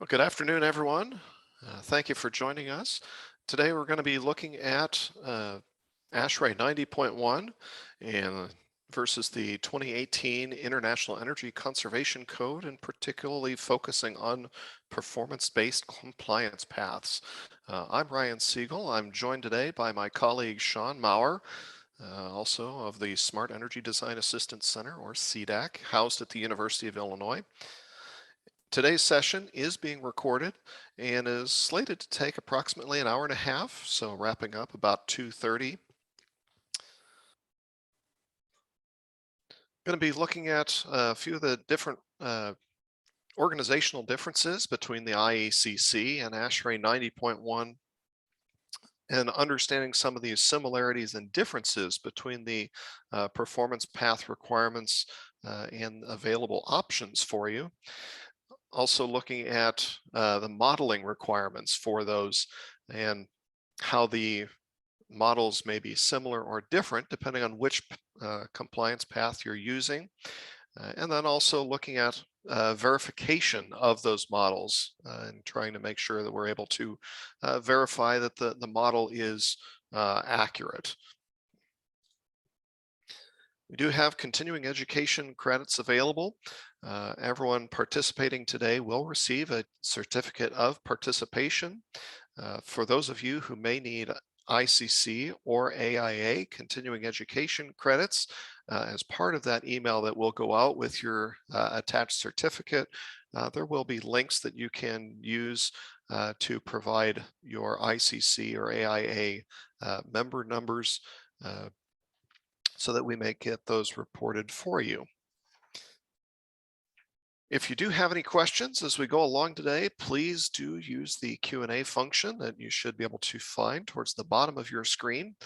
Well, good afternoon, everyone. Thank you for joining us. Today we're going to be looking at Ashrae 90.1 and versus the 2018 International Energy Conservation Code, and particularly focusing on performance-based compliance paths. I'm Ryan Siegel. I'm joined today by my colleague Sean Maurer, also of the Smart Energy Design Assistance Center, or CDAC, housed at the University of Illinois. Today's session is being recorded and is slated to take approximately an hour and a half, so wrapping up about 2:30. Going to be looking at a few of the different organizational differences between the IECC and ASHRAE 90.1, and understanding some of the similarities and differences between the performance path requirements and available options for you. Also looking at the modeling requirements for those and how the models may be similar or different depending on which compliance path you're using. And then also looking at verification of those models and trying to make sure that we're able to verify that the model is accurate. We do have continuing education credits available. Everyone participating today will receive a certificate of participation. For those of you who may need ICC or AIA continuing education credits, as part of that email that will go out with your attached certificate, there will be links that you can use to provide your ICC or AIA member numbers so that we may get those reported for you. If you do have any questions as we go along today, please do use the Q&A function that you should be able to find towards the bottom of your screen.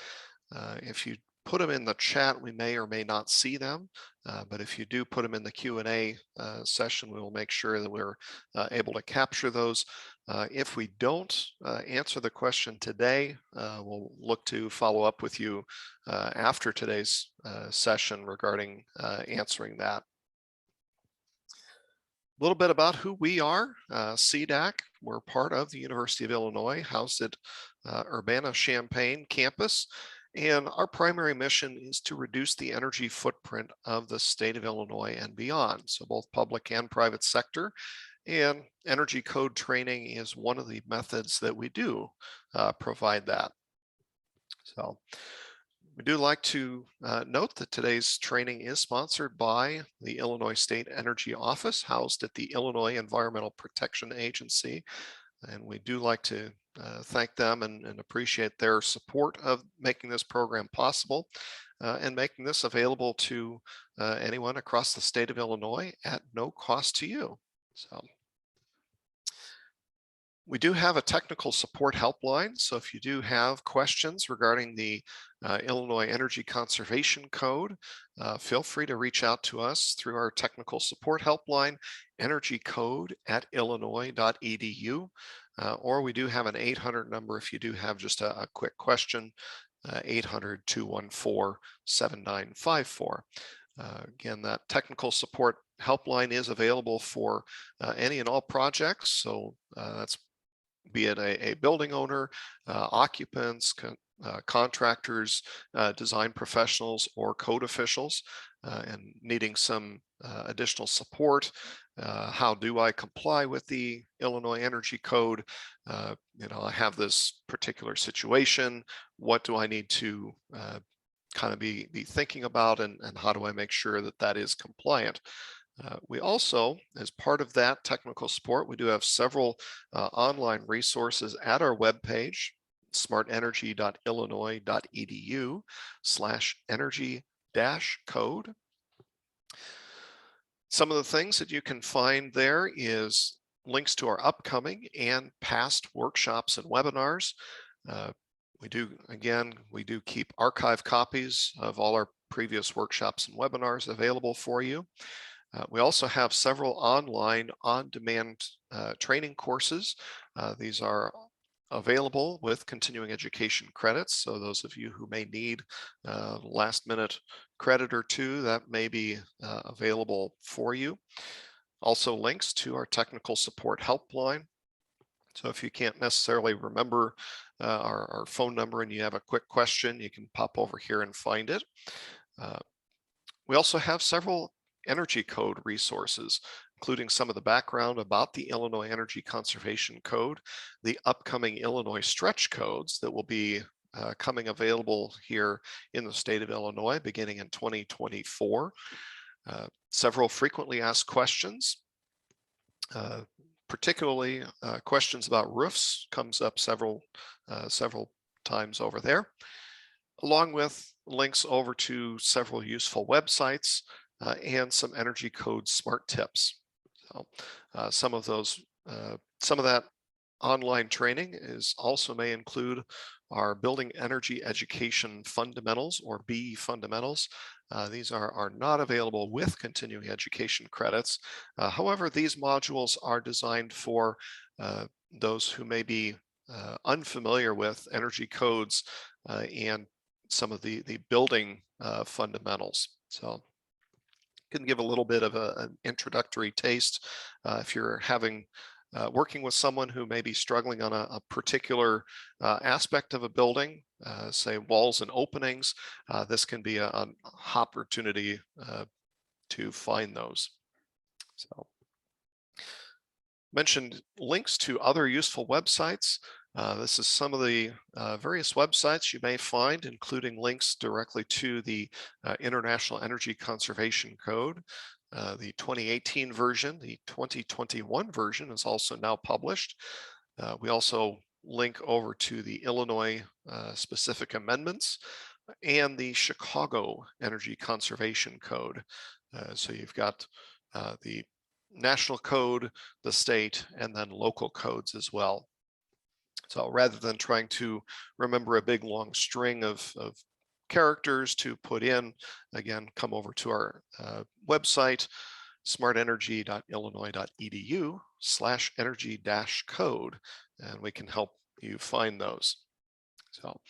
If you put them in the chat, we may or may not see them, but if you do put them in the Q&A session, we will make sure that we're able to capture those. If we don't answer the question today, we'll look to follow up with you after today's session regarding answering that. A little bit about who we are. CDAC, we're part of the University of Illinois, housed at Urbana-Champaign campus. And our primary mission is to reduce the energy footprint of the state of Illinois and beyond. So both public and private sector. And energy code training is one of the methods that we do provide that. So we do like to note that today's training is sponsored by the Illinois State Energy Office, housed at the Illinois Environmental Protection Agency. And we do like to thank them and appreciate their support of making this program possible and making this available to anyone across the state of Illinois at no cost to you. So we do have a technical support helpline. So if you do have questions regarding the Illinois Energy Conservation Code, feel free to reach out to us through our technical support helpline, energycode@illinois.edu. Or we do have an 800 number if you do have just a quick question, 800-214-7954. Again, that technical support helpline is available for any and all projects. So that's be it a building owner, occupants, contractors, design professionals, or code officials, and needing some additional support. How do I comply with the Illinois Energy Code? I have this particular situation. What do I need to kind of be thinking about, and how do I make sure that that is compliant? We also, as part of that technical support, we do have several online resources at our webpage, smartenergy.illinois.edu/energy-code. Some of the things that you can find there is links to our upcoming and past workshops and webinars. We do keep archive copies of all our previous workshops and webinars available for you. We also have several online on-demand training courses. These are available with continuing education credits. So those of you who may need last minute credit or two, that may be available for you. Also links to our technical support helpline. So if you can't necessarily remember our phone number and you have a quick question, you can pop over here and find it. We also have several energy code resources, including some of the background about the Illinois Energy Conservation Code, the upcoming Illinois stretch codes that will be coming available here in the state of Illinois beginning in 2024. Several frequently asked questions, particularly questions about roofs comes up several times over there, along with links over to several useful websites and some energy code smart tips. So some of that online training also may include our Building Energy Education Fundamentals, or BE Fundamentals. These are not available with continuing education credits. However, these modules are designed for those who may be unfamiliar with energy codes and some of the building fundamentals. So can give a little bit of an introductory taste if you're working with someone who may be struggling on a particular aspect of a building, say walls and openings. This can be an opportunity to find those. So, mentioned links to other useful websites. This is some of the various websites you may find, including links directly to the International Energy Conservation Code. The 2018 version, the 2021 version is also now published. We also link over to the Illinois specific amendments and the Chicago Energy Conservation Code. So you've got the national code, the state, and then local codes as well. So rather than trying to remember a big long string of characters to put in, again, come over to our website, smartenergy.illinois.edu/energy-code, and we can help you find those. So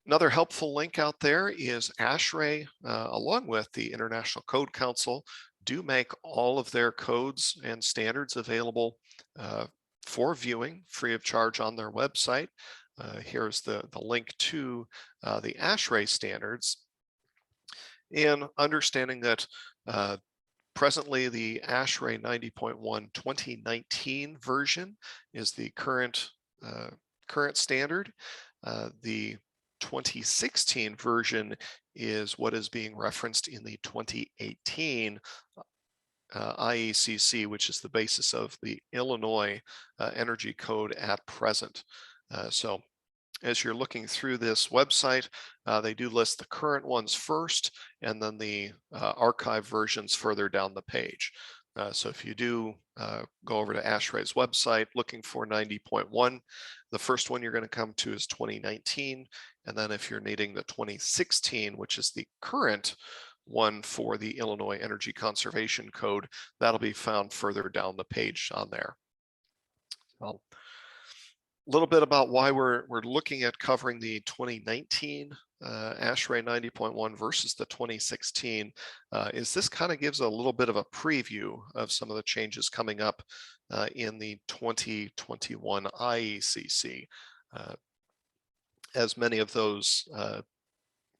another helpful link out there is Ashrae, along with the International Code Council, do make all of their codes and standards available for viewing free of charge on their website. Here's the link to the Ashrae Standards. And understanding that presently the Ashrae 90.1 2019 version is the current standard. The 2016 version is what is being referenced in the 2018 IECC, which is the basis of the Illinois Energy Code at present. So as you're looking through this website, they do list the current ones first and then the archive versions further down the page. So if you do go over to Ashrae's website looking for 90.1, the first one you're going to come to is 2019. And then if you're needing the 2016, which is the current one for the Illinois Energy Conservation Code, that'll be found further down the page on there. Well, a little bit about why we're looking at covering the 2019 Ashrae 90.1 versus the 2016 is this kind of gives a little bit of a preview of some of the changes coming up in the 2021 IECC. As many of those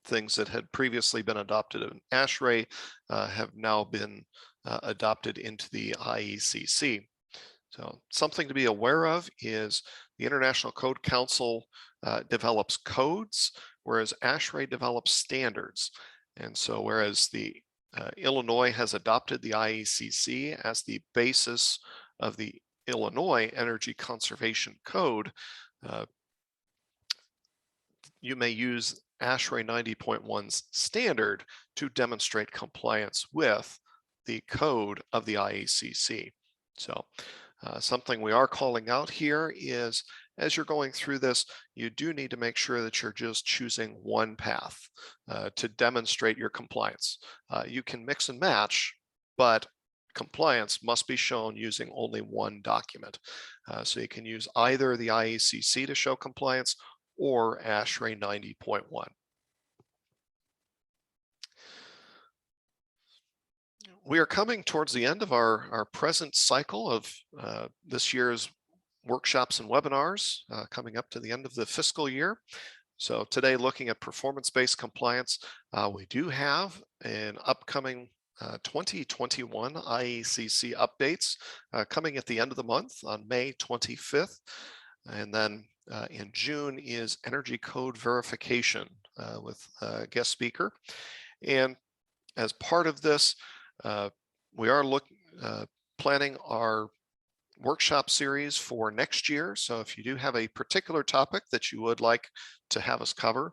things that had previously been adopted in Ashrae have now been adopted into the IECC. So something to be aware of is the International Code Council develops codes, whereas Ashrae develops standards. And so whereas the Illinois has adopted the IECC as the basis of the Illinois Energy Conservation Code, you may use Ashrae 90.1's standard to demonstrate compliance with the code of the IECC. So something we are calling out here is as you're going through this, you do need to make sure that you're just choosing one path to demonstrate your compliance. You can mix and match, but compliance must be shown using only one document. So you can use either the IECC to show compliance or Ashrae 90.1. We are coming towards the end of our present cycle of this year's workshops and webinars, coming up to the end of the fiscal year. So today, looking at performance-based compliance, we do have an upcoming 2021 IECC updates coming at the end of the month on May 25th. And then in June is energy code verification with a guest speaker. And as part of this, we are planning our workshop series for next year. So if you do have a particular topic that you would like to have us cover,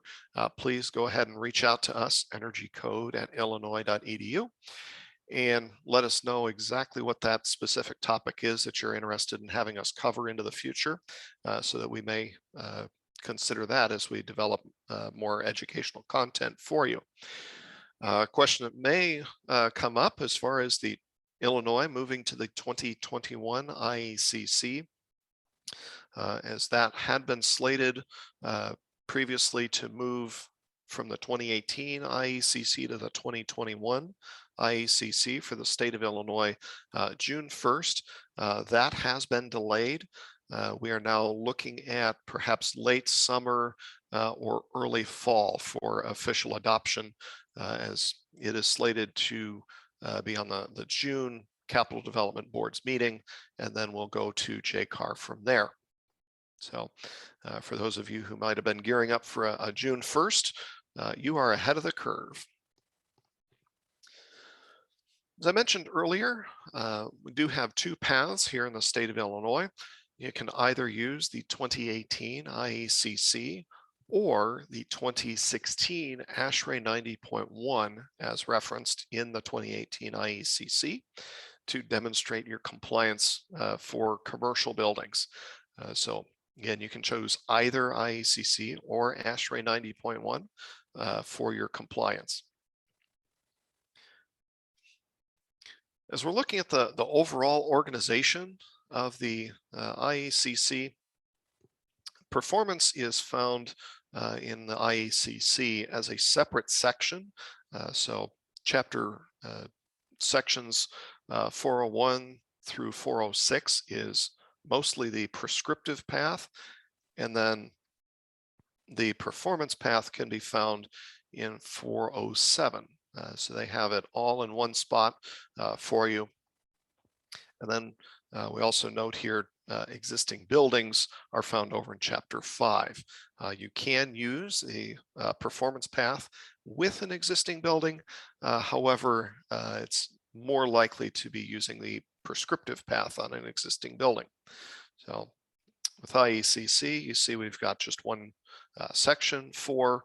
please go ahead and reach out to us, energycode@illinois.edu, and let us know exactly what that specific topic is that you're interested in having us cover into the future, so that we may consider that as we develop more educational content for you. A question that may come up as far as the Illinois moving to the 2021 IECC, as that had been slated previously to move from the 2018 IECC to the 2021 IECC for the state of Illinois, June 1st. That has been delayed. We are now looking at perhaps late summer or early fall for official adoption, as it is slated to be on the June Capital Development Board's meeting, and then we'll go to JCAR from there. So for those of you who might have been gearing up for a June 1st, you are ahead of the curve. As I mentioned earlier, we do have two paths here in the state of Illinois. You can either use the 2018 IECC or the 2016 Ashrae 90.1 as referenced in the 2018 IECC to demonstrate your compliance for commercial buildings. So again, you can choose either IECC or Ashrae 90.1 for your compliance. As we're looking at the overall organization of the IECC, performance is found in the IECC as a separate section. So chapter sections 401 through 406 is mostly the prescriptive path, and then the performance path can be found in 407. So they have it all in one spot for you. And then we also note here existing buildings are found over in chapter 5. You can use the performance path with an existing building. However, it's more likely to be using the prescriptive path on an existing building. So with IECC, you see we've got just one section for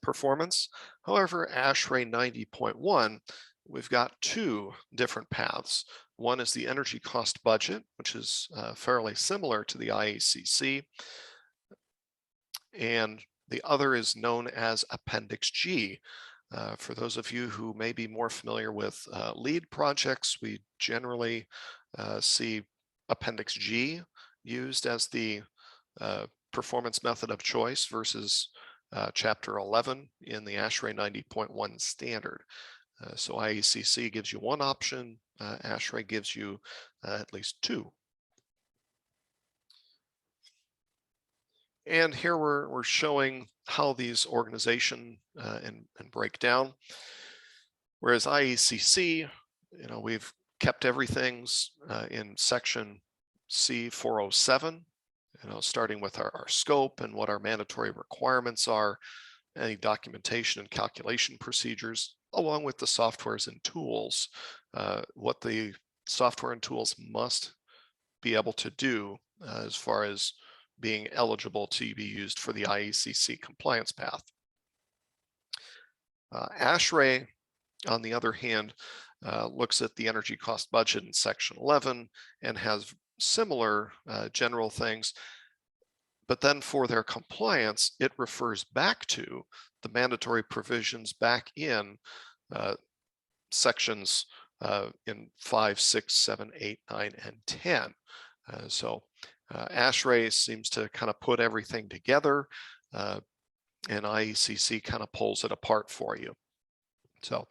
performance. However, Ashrae 90.1, we've got two different paths. One is the energy cost budget, which is fairly similar to the IECC. And the other is known as Appendix G. For those of you who may be more familiar with LEED projects, we generally see Appendix G used as the performance method of choice versus Chapter 11 in the Ashrae 90.1 standard. So IECC gives you one option, Ashrae gives you at least two. And here we're showing how these organization and break down. Whereas IECC, we've kept everything's in section C407, starting with our scope and what our mandatory requirements are, any documentation and calculation procedures, along with the softwares and tools, what the software and tools must be able to do as far as being eligible to be used for the IECC compliance path. Ashrae, on the other hand, looks at the energy cost budget in section 11 and has similar general things, but then for their compliance, it refers back to the mandatory provisions back in sections in 5, 6, 7, 8, 9, and 10. So Ashrae seems to kind of put everything together, and IECC kind of pulls it apart for you. So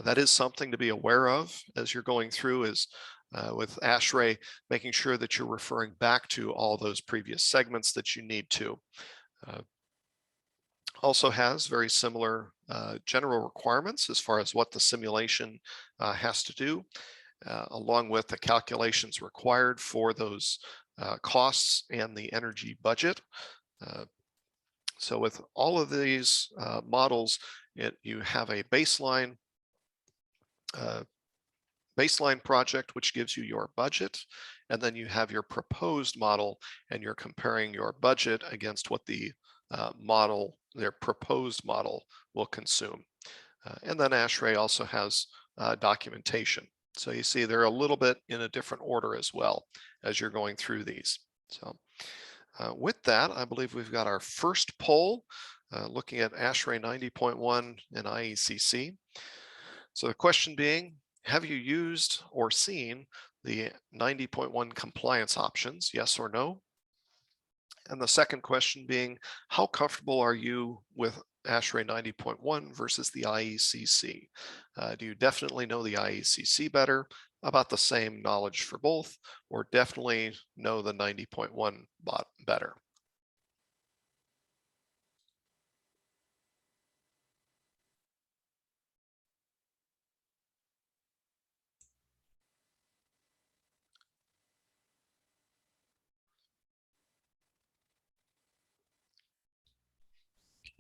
that is something to be aware of as you're going through, is with Ashrae, making sure that you're referring back to all those previous segments that you need to. Also has very similar general requirements as far as what the simulation has to do, along with the calculations required for those costs and the energy budget. So with all of these models, you have a baseline project, which gives you your budget, and then you have your proposed model, and you're comparing your budget against what the their proposed model will consume. And then Ashrae also has documentation. So you see they're a little bit in a different order as well as you're going through these. So with that, I believe we've got our first poll looking at Ashrae 90.1 and IECC. So the question being, have you used or seen the 90.1 compliance options, yes or no? And the second question being, how comfortable are you with Ashrae 90.1 versus the IECC? Do you definitely know the IECC better, about the same knowledge for both, or definitely know the 90.1 better?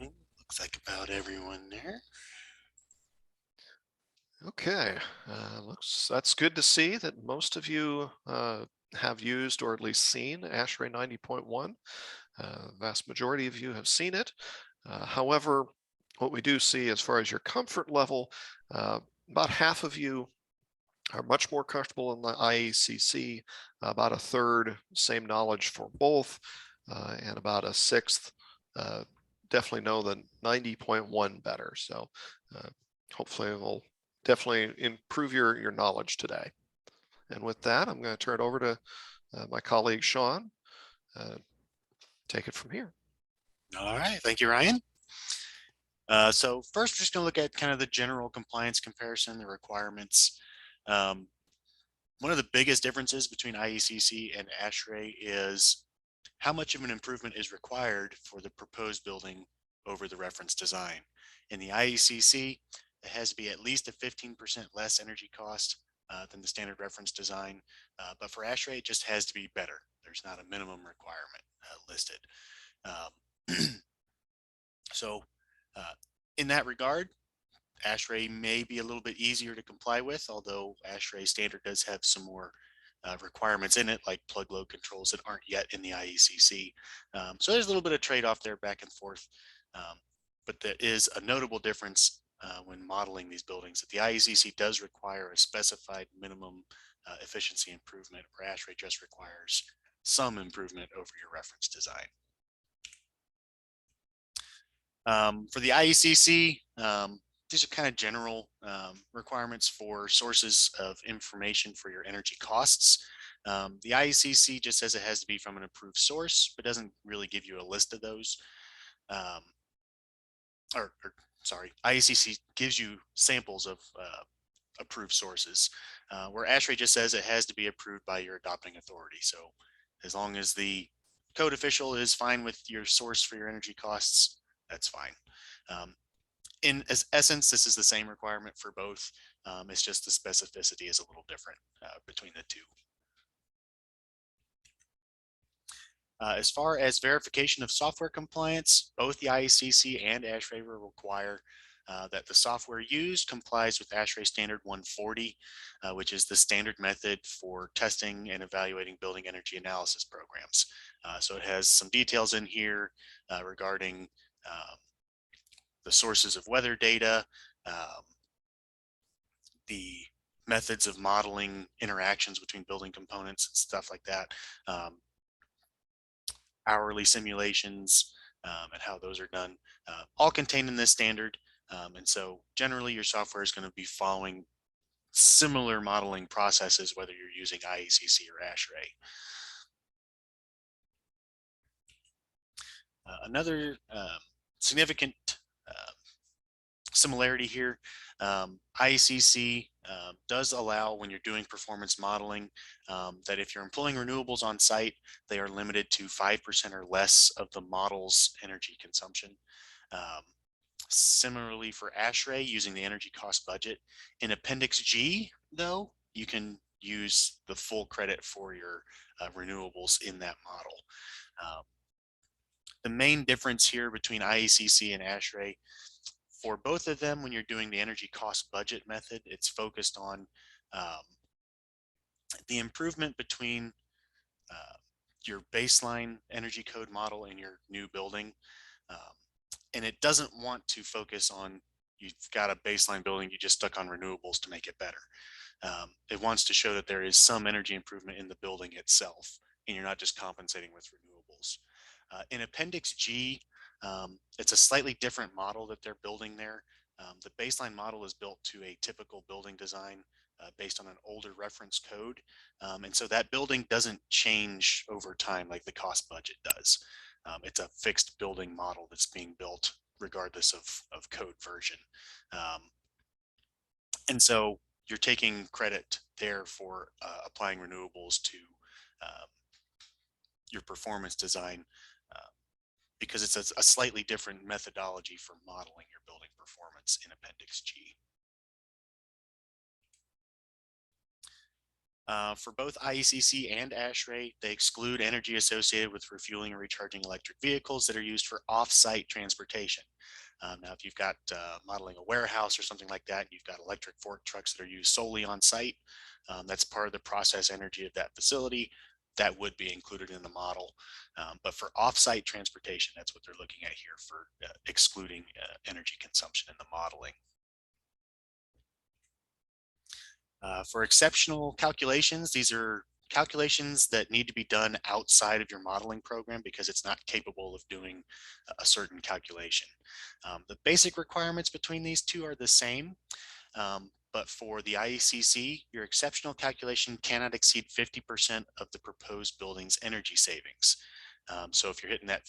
Okay, looks like about everyone there. Okay, that's good to see that most of you have used or at least seen Ashrae 90.1. Vast majority of you have seen it. However, what we do see as far as your comfort level, about half of you are much more comfortable in the IECC, about a third same knowledge for both, and about a sixth definitely know the 90.1 better. So hopefully it will definitely improve your knowledge today. And with that, I'm going to turn it over to my colleague Sean. Take it from here. All right, thank you, Ryan. So first, we're just going to look at kind of the general compliance comparison, the requirements. One of the biggest differences between IECC and Ashrae is how much of an improvement is required for the proposed building over the reference design. In the IECC, it has to be at least a 15% less energy cost than the standard reference design. But for Ashrae, it just has to be better. There's not a minimum requirement listed. So in that regard, Ashrae may be a little bit easier to comply with, although Ashrae standard does have some more requirements in it, like plug load controls that aren't yet in the IECC. So there's a little bit of trade-off there back and forth. But there is a notable difference when modeling these buildings, that the IECC does require a specified minimum efficiency improvement, where Ashrae just requires some improvement over your reference design. For the IECC, these are kind of general requirements for sources of information for your energy costs. The IECC just says it has to be from an approved source, but doesn't really give you a list of those. Sorry, IECC gives you samples of approved sources, where Ashrae just says it has to be approved by your adopting authority. So as long as the code official is fine with your source for your energy costs, that's fine. In essence, this is the same requirement for both. It's just the specificity is a little different between the two. As far as verification of software compliance, both the IECC and Ashrae will require that the software used complies with Ashrae Standard 140, which is the standard method for testing and evaluating building energy analysis programs. So it has some details in here regarding the sources of weather data, the methods of modeling interactions between building components and stuff like that, hourly simulations, and how those are done, all contained in this standard. And so generally your software is going to be following similar modeling processes, whether you're using IECC or Ashrae. Another significant similarity here. IECC does allow, when you're doing performance modeling, that if you're employing renewables on site, they are limited to 5% or less of the model's energy consumption. Similarly for Ashrae, using the energy cost budget. In Appendix G, though, you can use the full credit for your renewables in that model. The main difference here between IECC and Ashrae, for both of them, when you're doing the energy cost budget method, it's focused on the improvement between your baseline energy code model and your new building. And it doesn't want to focus on, you've got a baseline building, you just stuck on renewables to make it better. It wants to show that there is some energy improvement in the building itself, and you're not just compensating with renewables. In Appendix G, it's a slightly different model that they're building there. The baseline model is built to a typical building design based on an older reference code. And so that building doesn't change over time like the cost budget does. It's a fixed building model that's being built regardless of code version. And so you're taking credit there for applying renewables to your performance design because it's a slightly different methodology for modeling your building performance in Appendix G. For both IECC and Ashrae, they exclude energy associated with refueling and recharging electric vehicles that are used for off-site transportation. Now, if you've got modeling a warehouse or something like that, and you've got electric fork trucks that are used solely on site, that's part of the process energy of that facility. That would be included in the model. But for off-site transportation, that's what they're looking at here for excluding energy consumption in the modeling. For exceptional calculations, these are calculations that need to be done outside of your modeling program because it's not capable of doing a certain calculation. The basic requirements between these two are the same, but for the IECC, your exceptional calculation cannot exceed 50% of the proposed building's energy savings. So if you're hitting that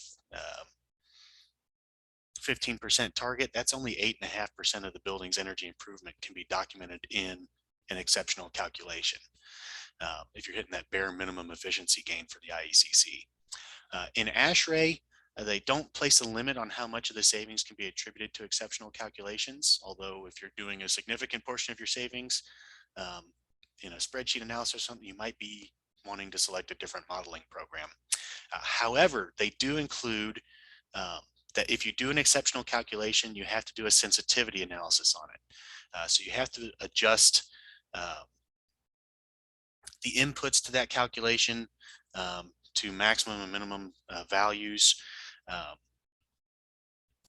15% target, that's only 8.5% of the building's energy improvement can be documented in an exceptional calculation. If you're hitting that bare minimum efficiency gain for the IECC. In Ashrae, they don't place a limit on how much of the savings can be attributed to exceptional calculations, although if you're doing a significant portion of your savings in a spreadsheet analysis or something, you might be wanting to select a different modeling program. However, they do include that if you do an exceptional calculation, you have to do a sensitivity analysis on it. So you have to adjust the inputs to that calculation to maximum and minimum values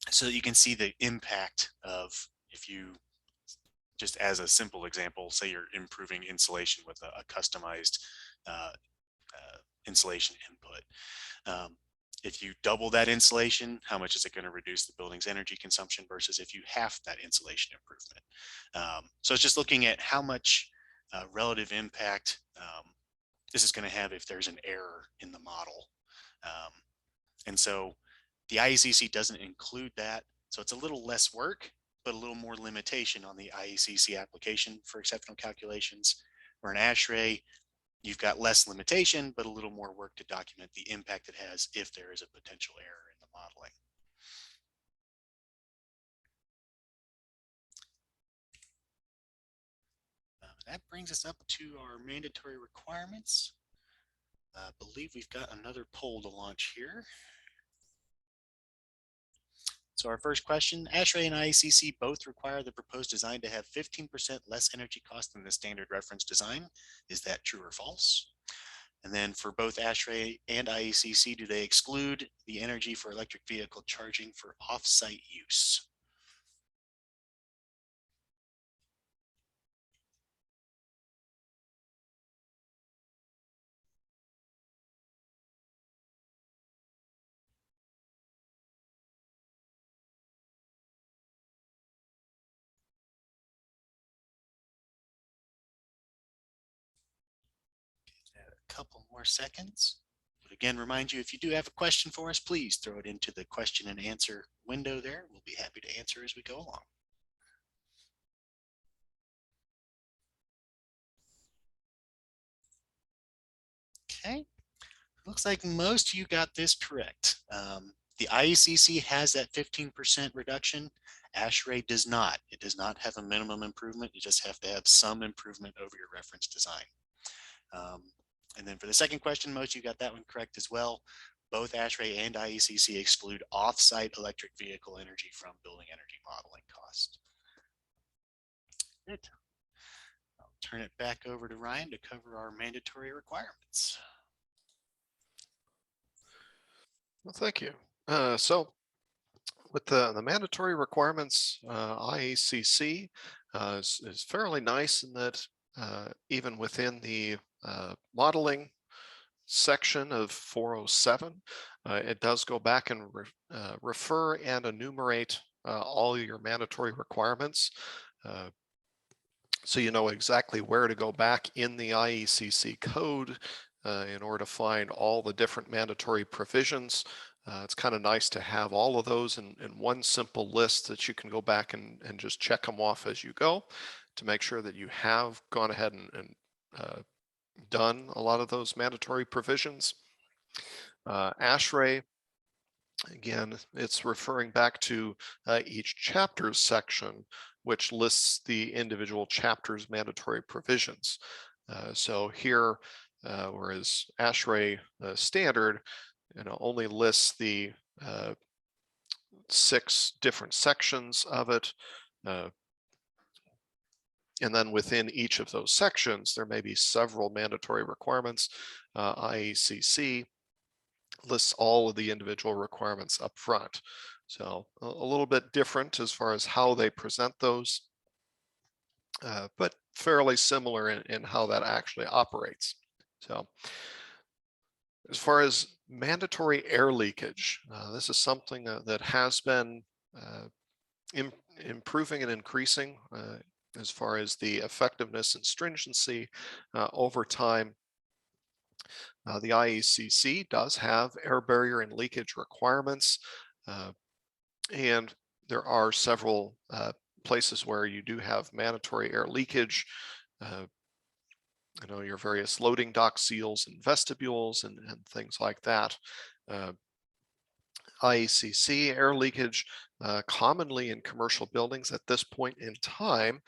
so that you can see the impact of, if you, just as a simple example, say you're improving insulation with a customized insulation input. If you double that insulation, how much is it going to reduce the building's energy consumption versus if you half that insulation improvement? So it's just looking at how much relative impact this is going to have if there's an error in the model. And so the IECC doesn't include that. So it's a little less work, but a little more limitation on the IECC application for exceptional calculations. Where in Ashrae, you've got less limitation, but a little more work to document the impact it has if there is a potential error in the modeling. That brings us up to our mandatory requirements. I believe we've got another poll to launch here. So our first question, Ashrae and IECC both require the proposed design to have 15% less energy cost than the standard reference design. Is that true or false? And then for both Ashrae and IECC, do they exclude the energy for electric vehicle charging for off-site use? A couple more seconds. But again, remind you, if you do have a question for us, please throw it into the question and answer window there. We'll be happy to answer as we go along. Looks like most of you got this correct. The IECC has that 15% reduction. Ashrae does not. It does not have a minimum improvement. You just have to have some improvement over your reference design. And then for the second question, most of you got that one correct as well. Both Ashrae and IECC exclude off-site electric vehicle energy from building energy modeling cost. Good. I'll turn it back over to Ryan to cover our mandatory requirements. Well, thank you. So with the mandatory requirements, IECC is fairly nice in that even within the modeling section of 407, it does go back and refer and enumerate all your mandatory requirements. So you know exactly where to go back in the IECC code in order to find all the different mandatory provisions. It's kind of nice to have all of those in one simple list that you can go back and just check them off as you go to make sure that you have gone ahead and done a lot of those mandatory provisions. Ashrae, again, it's referring back to each chapter's section, which lists the individual chapter's mandatory provisions. So here, whereas Ashrae standard, only lists the 6 different sections of it. And then within each of those sections, there may be several mandatory requirements. IECC lists all of the individual requirements up front. So a little bit different as far as how they present those, but fairly similar in how that actually operates. So as far as mandatory air leakage, this is something that has been improving and increasing as far as the effectiveness and stringency over time. The IECC does have air barrier and leakage requirements, and there are several places where you do have mandatory air leakage. Your various loading dock seals and vestibules and things like that. IECC air leakage commonly in commercial buildings at this point in time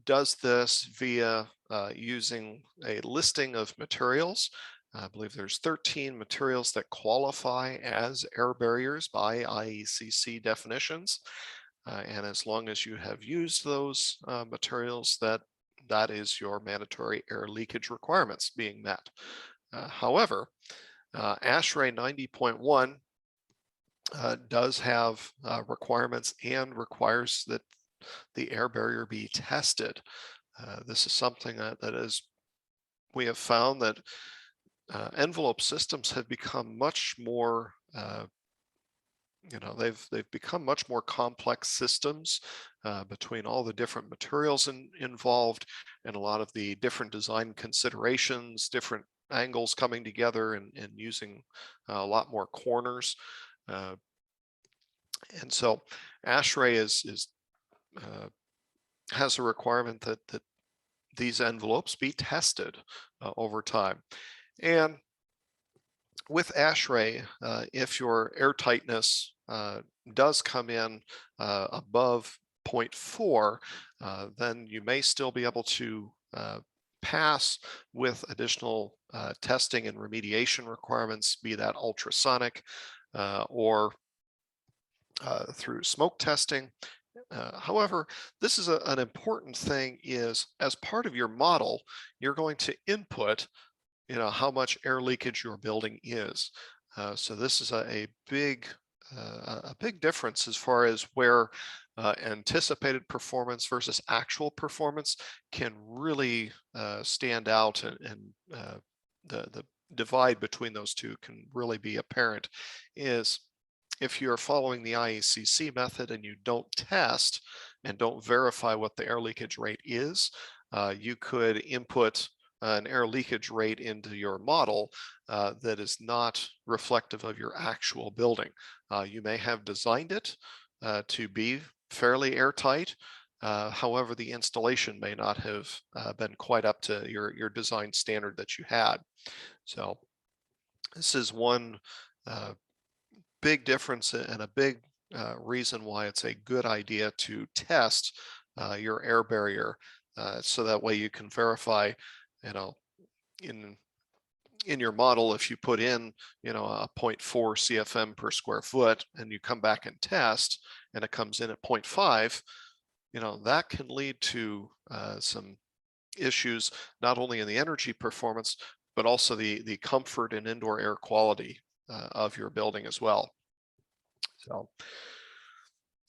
does this via using a listing of materials. I believe there's 13 materials that qualify as air barriers by IECC definitions. And as long as you have used those materials, that is your mandatory air leakage requirements being met. However, Ashrae 90.1 does have requirements and requires that the air barrier be tested. This is something that is, we have found that envelope systems have become much more, they've become much more complex systems between all the different materials involved and a lot of the different design considerations, different angles coming together and using a lot more corners. And so Ashrae has a requirement that these envelopes be tested over time. And with Ashrae, if your airtightness does come in above 0.4, then you may still be able to pass with additional testing and remediation requirements, be that ultrasonic or through smoke testing. However, this is an important thing is as part of your model, you're going to input how much air leakage your building is. So this is a big difference as far as where anticipated performance versus actual performance can really stand out, and the divide between those two can really be apparent. Is if you're following the IECC method and you don't test and don't verify what the air leakage rate is, you could input an air leakage rate into your model that is not reflective of your actual building. You may have designed it to be fairly airtight. However, the installation may not have been quite up to your design standard that you had. So This is one big difference and a big reason why it's a good idea to test your air barrier, so that way you can verify, you know, in your model, if you put in, a zero 0.4 CFM per square foot and you come back and test and it comes in at 0.5, that can lead to some issues, not only in the energy performance, but also the comfort and indoor air quality of your building as well. So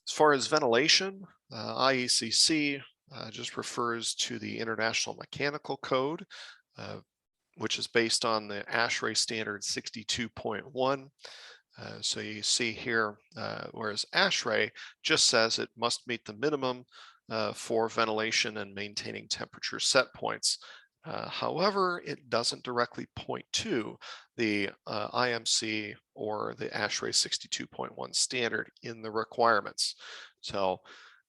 as far as ventilation, IECC just refers to the International Mechanical Code, which is based on the Ashrae Standards 62.1. So you see here, whereas Ashrae just says it must meet the minimum for ventilation and maintaining temperature set points. However, it doesn't directly point to the IMC or the Ashrae 62.1 standard in the requirements. So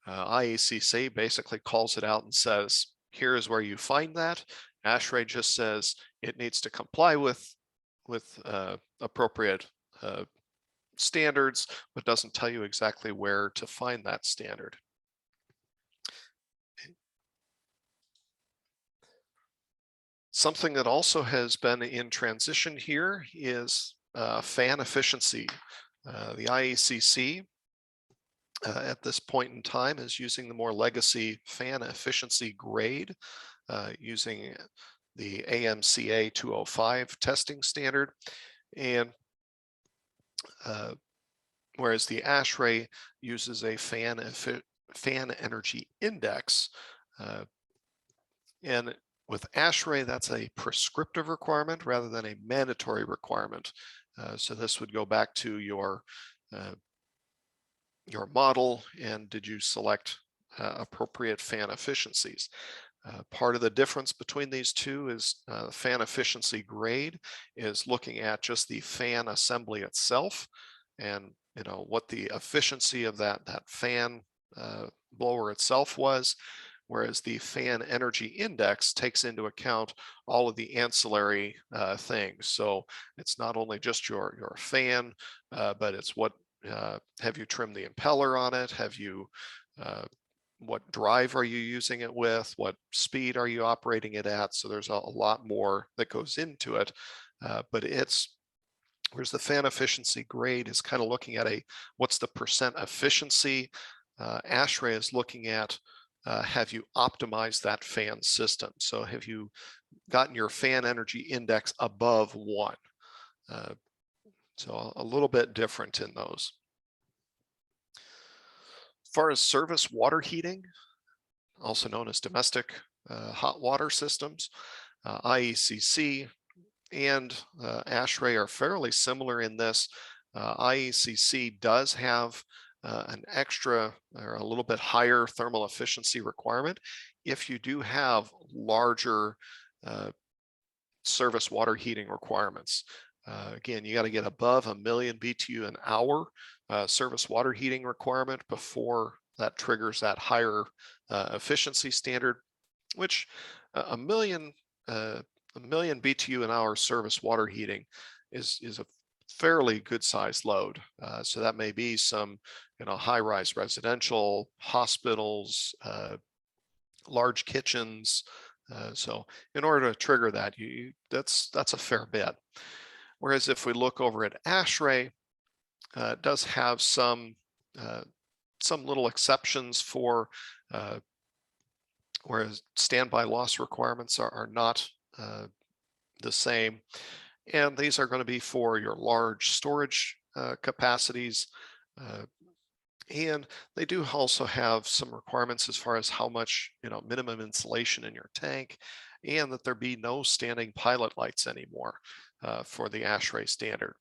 IECC basically calls it out and says, here is where you find that. Ashrae just says it needs to comply with appropriate standards, but doesn't tell you exactly where to find that standard. Something that also has been in transition here is fan efficiency. The IECC at this point in time is using the more legacy fan efficiency grade, using the AMCA 205 testing standard, and whereas the Ashrae uses a fan energy index, and with Ashrae, that's a prescriptive requirement rather than a mandatory requirement. So this would go back to your model, and did you select appropriate fan efficiencies? Part of the difference between these two is fan efficiency grade is looking at just the fan assembly itself, and what the efficiency of that fan blower itself was, whereas the fan energy index takes into account all of the ancillary things. So it's not only just your fan, but it's what have you trimmed the impeller on it? Have you what drive are you using it with? What speed are you operating it at? So there's a lot more that goes into it, but whereas the fan efficiency grade is kind of looking at what's the percent efficiency. Ashrae is looking at have you optimized that fan system? So have you gotten your fan energy index above 1? So a little bit different in those. As far as service water heating, also known as domestic hot water systems, IECC and Ashrae are fairly similar in this. IECC does have an extra or a little bit higher thermal efficiency requirement if you do have larger service water heating requirements. Again, you got to get above 1 million BTU an hour service water heating requirement before that triggers that higher efficiency standard, which a million BTU an hour service water heating is a fairly good sized load. So that may be some high-rise residential, hospitals, large kitchens. So in order to trigger that, that's a fair bit. Whereas if we look over at Ashrae, it does have some little exceptions for whereas standby loss requirements are not the same. And these are going to be for your large storage capacities. And they do also have some requirements as far as how much minimum insulation in your tank, and that there be no standing pilot lights anymore for the Ashrae standard.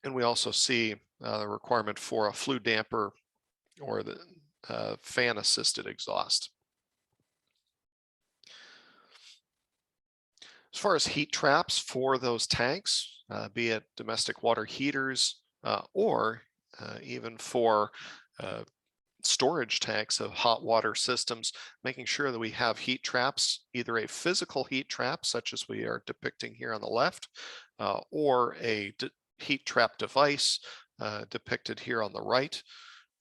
And we also see the requirement for a flue damper or the fan assisted exhaust. As far as heat traps for those tanks, be it domestic water heaters or even for storage tanks of hot water systems, making sure that we have heat traps, either a physical heat trap, such as we are depicting here on the left, or a heat trap device depicted here on the right.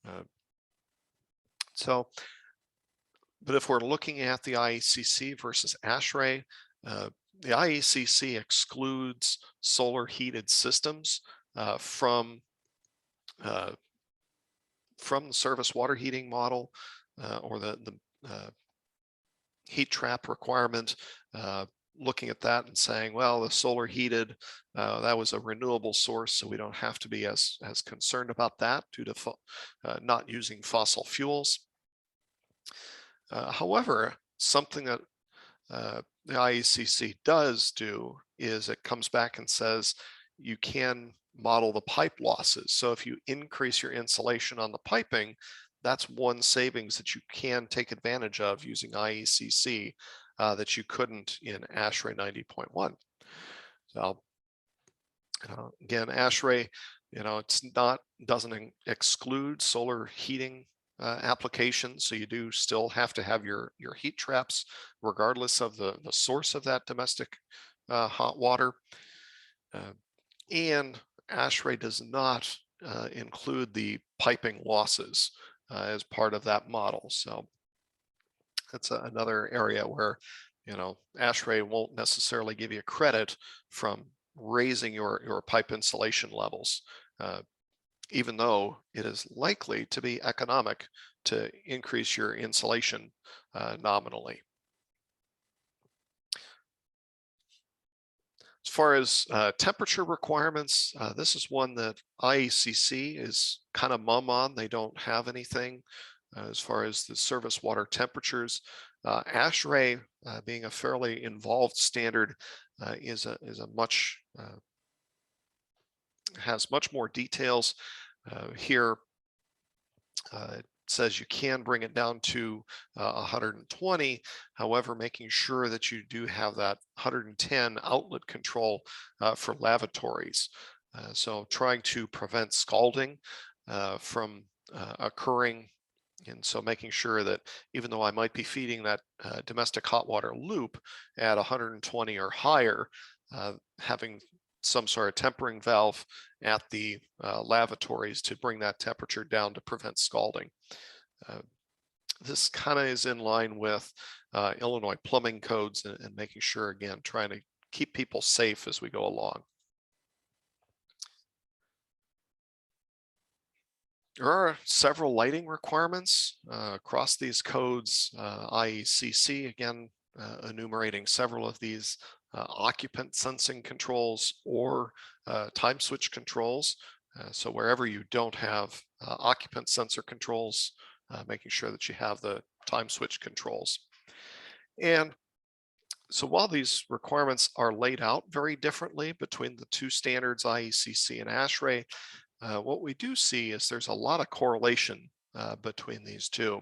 Uh, but if we're looking at the IECC versus Ashrae, the IECC excludes solar heated systems from the service water heating model or the heat trap requirement, looking at that and saying, well, the solar heated, that was a renewable source, so we don't have to be as concerned about that due to not using fossil fuels. However, something that the IECC does do is it comes back and says you can model the pipe losses. So if you increase your insulation on the piping, that's one savings that you can take advantage of using IECC that you couldn't in Ashrae 90.1. So again, Ashrae, doesn't exclude solar heating applications, so you do still have to have your heat traps regardless of the source of that domestic hot water. And Ashrae does not include the piping losses as part of that model. So that's another area where Ashrae won't necessarily give you credit from raising your pipe insulation levels, even though it is likely to be economic to increase your insulation nominally. As far as temperature requirements, this is one that IECC is kind of mum on. They don't have anything as far as the service water temperatures. Ashrae, being a fairly involved standard, has much more details. Here it says you can bring it down to 120, however, making sure that you do have that 110 outlet control for lavatories. So trying to prevent scalding from occurring. And so making sure that even though I might be feeding that domestic hot water loop at 120 or higher, having some sort of tempering valve at the lavatories to bring that temperature down to prevent scalding. This kind of is in line with Illinois plumbing codes and making sure, again, trying to keep people safe as we go along. There are several lighting requirements across these codes. IECC, again, enumerating several of these occupant sensing controls or time switch controls. So wherever you don't have occupant sensor controls, making sure that you have the time switch controls. And so while these requirements are laid out very differently between the two standards, IECC and Ashrae, what we do see is there's a lot of correlation between these two.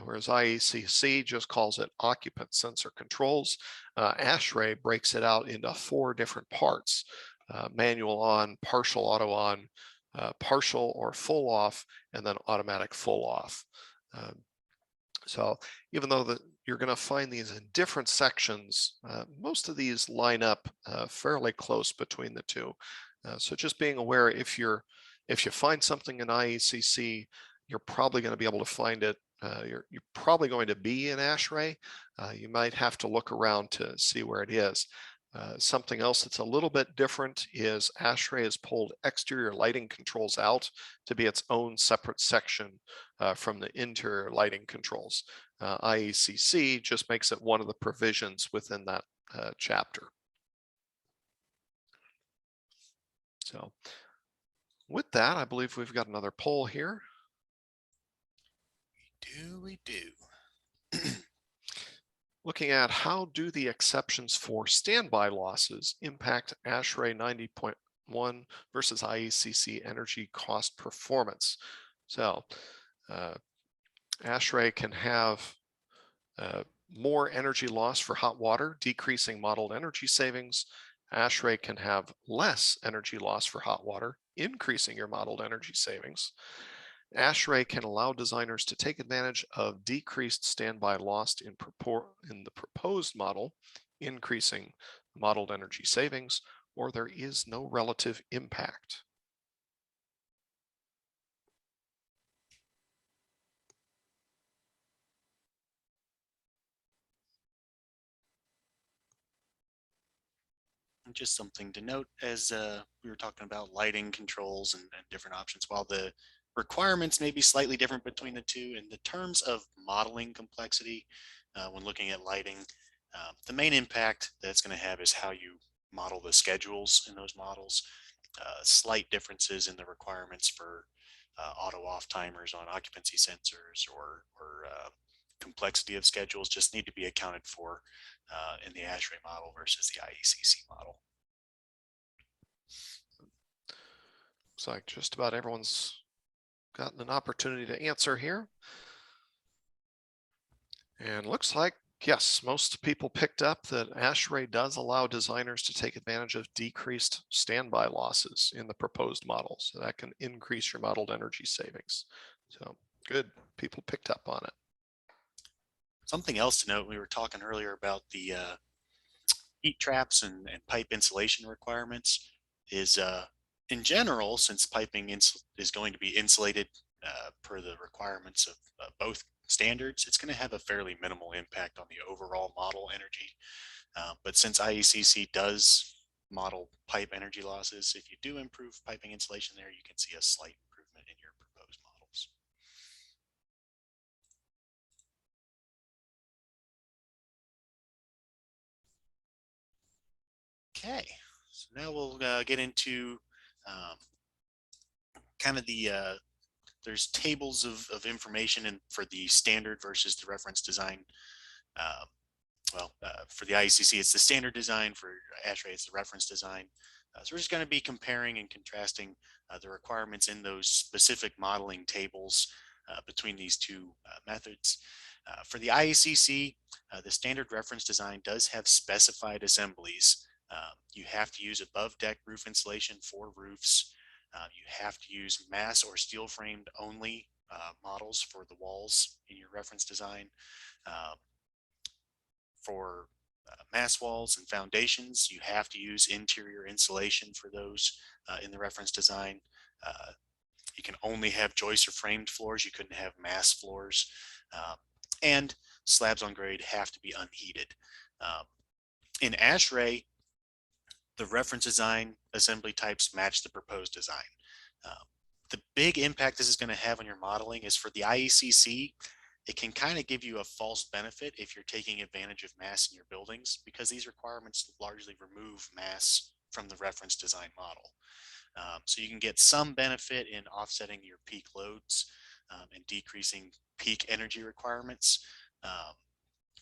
Whereas IECC just calls it occupant sensor controls, Ashrae breaks it out into 4 different parts: manual on, partial auto on, partial or full off, and then automatic full off. So even though you're going to find these in different sections, most of these line up fairly close between the two. So just being aware, if you find something in IECC, you're probably going to be able to find it. You're probably going to be in Ashrae. You might have to look around to see where it is. Something else that's a little bit different is Ashrae has pulled exterior lighting controls out to be its own separate section from the interior lighting controls. IECC just makes it one of the provisions within that chapter. So with that, I believe we've got another poll here. We do. Looking at how do the exceptions for standby losses impact Ashrae 90.1 versus IECC energy cost performance. So Ashrae can have more energy loss for hot water, decreasing modeled energy savings. Ashrae can have less energy loss for hot water, increasing your modeled energy savings. Ashrae can allow designers to take advantage of decreased standby loss in the proposed model, increasing modeled energy savings, or there is no relative impact. And just something to note as we were talking about lighting controls and different options, while the requirements may be slightly different between the two, in the terms of modeling complexity, when looking at lighting, the main impact that it's going to have is how you model the schedules in those models. Slight differences in the requirements for auto off timers on occupancy sensors or complexity of schedules just need to be accounted for in the Ashrae model versus the IECC model. Looks like just about everyone's gotten an opportunity to answer here. And looks like, yes, most people picked up that Ashrae does allow designers to take advantage of decreased standby losses in the proposed model. So that can increase your modeled energy savings. So good, people picked up on it. Something else to note, we were talking earlier about the heat traps and pipe insulation requirements is in general, since piping is going to be insulated per the requirements of both standards, it's going to have a fairly minimal impact on the overall model energy. But since IECC does model pipe energy losses, if you do improve piping insulation there, you can see a slight improvement in your proposed models. Okay, so now we'll get into kind of the there's tables of information and for the standard versus the reference design. For the IECC, it's the standard design. For Ashrae, it's the reference design. So we're just going to be comparing and contrasting the requirements in those specific modeling tables between these two methods. For the IECC, the standard reference design does have specified assemblies. You have to use above deck roof insulation for roofs. You have to use mass or steel framed only models for the walls in your reference design. For mass walls and foundations, you have to use interior insulation for those in the reference design. You can only have joist or framed floors. You couldn't have mass floors. And slabs on grade have to be unheated. In Ashrae, the reference design assembly types match the proposed design. The big impact this is going to have on your modeling is for the IECC. It can kind of give you a false benefit if you're taking advantage of mass in your buildings, because these requirements largely remove mass from the reference design model. So you can get some benefit in offsetting your peak loads and decreasing peak energy requirements.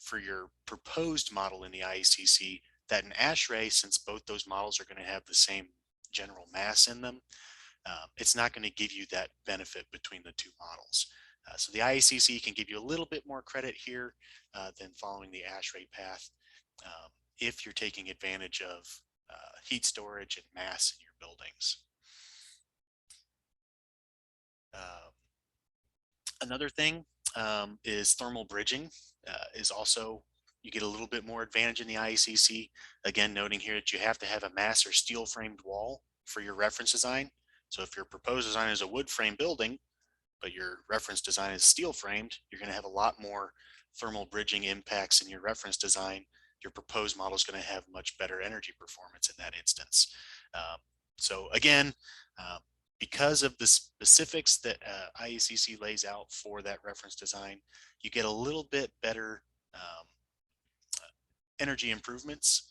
For your proposed model in the IECC, that in Ashrae, since both those models are going to have the same general mass in them, it's not going to give you that benefit between the two models. So the IECC can give you a little bit more credit here than following the Ashrae path if you're taking advantage of heat storage and mass in your buildings. Another thing is thermal bridging is also, you get a little bit more advantage in the IECC. Again, noting here that you have to have a mass or steel framed wall for your reference design. So if your proposed design is a wood frame building, but your reference design is steel framed, you're going to have a lot more thermal bridging impacts in your reference design. Your proposed model is going to have much better energy performance in that instance. So again, because of the specifics that IECC lays out for that reference design, you get a little bit better energy improvements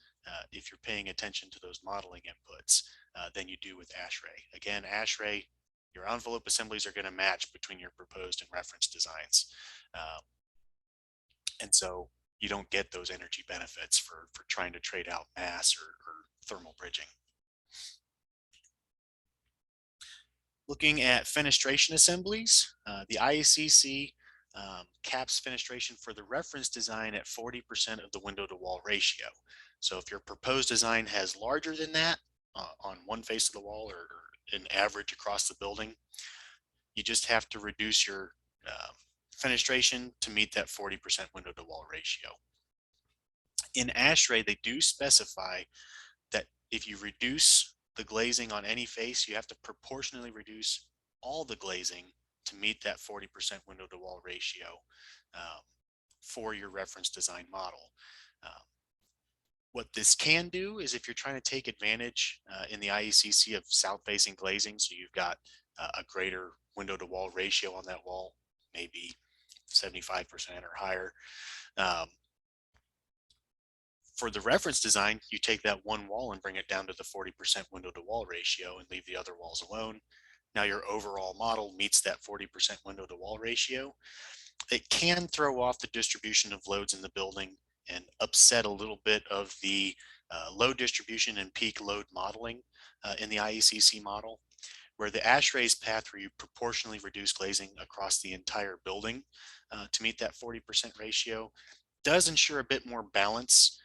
if you're paying attention to those modeling inputs than you do with Ashrae. Again, Ashrae, your envelope assemblies are going to match between your proposed and reference designs. And so you don't get those energy benefits for trying to trade out mass or thermal bridging. Looking at fenestration assemblies, the IECC caps fenestration for the reference design at 40% of the window to wall ratio. So if your proposed design has larger than that on one face of the wall or an average across the building, You just have to reduce your fenestration to meet that 40% window to wall ratio. In Ashrae, they do specify that if you reduce the glazing on any face, you have to proportionally reduce all the glazing to meet that 40% window to wall ratio for your reference design model. What this can do is if you're trying to take advantage in the IECC of south facing glazing, so you've got a greater window to wall ratio on that wall, maybe 75% or higher. For the reference design, you take that one wall and bring it down to the 40% window to wall ratio and leave the other walls alone. Now your overall model meets that 40% window to wall ratio. It can throw off the distribution of loads in the building and upset a little bit of the load distribution and peak load modeling in the IECC model, where the Ashrae's path where you proportionally reduce glazing across the entire building to meet that 40% ratio does ensure a bit more balance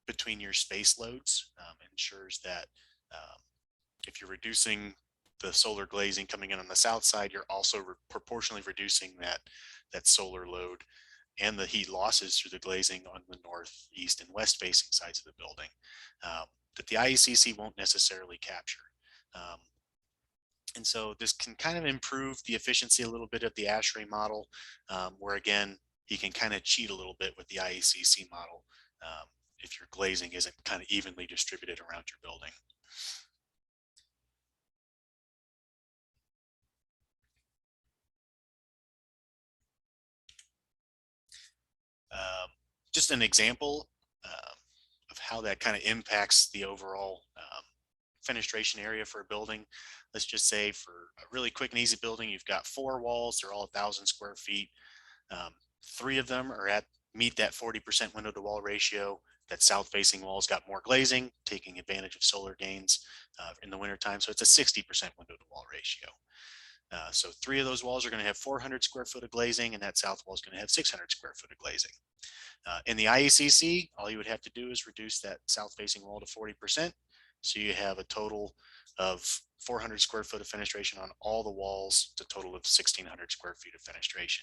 between your space loads. Ensures that if you're reducing the solar glazing coming in on the south side, you're also proportionally reducing that solar load and the heat losses through the glazing on the north, east, and west facing sides of the building that the IECC won't necessarily capture. And so this can kind of improve the efficiency a little bit of the Ashrae model, where again, you can kind of cheat a little bit with the IECC model if your glazing isn't kind of evenly distributed around your building. Just an example of how that kind of impacts the overall fenestration area for a building. Let's just say for a really quick and easy building, you've got 4 walls, they're all 1,000 square feet. 3 of them are meet that 40% window to wall ratio. That south facing wall's got more glazing, taking advantage of solar gains in the wintertime. So it's a 60% window to wall ratio. So 3 of those walls are going to have 400 square foot of glazing, and that south wall is going to have 600 square foot of glazing. In the IECC, all you would have to do is reduce that south facing wall to 40%. So you have a total of 400 square foot of fenestration on all the walls, to a total of 1,600 square feet of fenestration.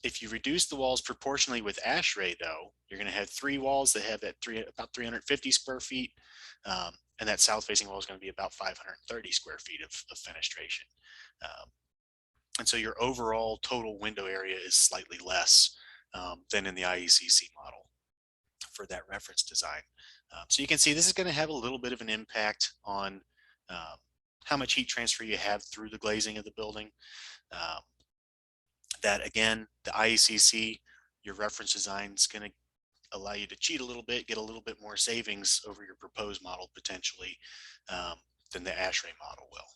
If you reduce the walls proportionally with Ashrae, though, you're going to have 3 walls that have about 350 square feet, and that south facing wall is going to be about 530 square feet of fenestration. And so your overall total window area is slightly less than in the IECC model for that reference design. So you can see this is going to have a little bit of an impact on how much heat transfer you have through the glazing of the building. That again, the IECC, your reference design is going to allow you to cheat a little bit, get a little bit more savings over your proposed model potentially than the Ashrae model will.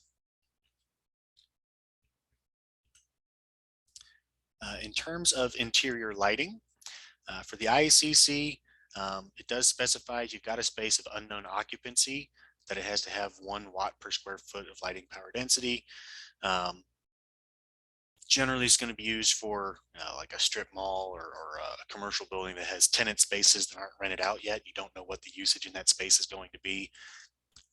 In terms of interior lighting, for the IECC, it does specify you've got a space of unknown occupancy, that it has to have 1 watt per square foot of lighting power density. Generally, it's going to be used for like a strip mall or a commercial building that has tenant spaces that aren't rented out yet. You don't know what the usage in that space is going to be.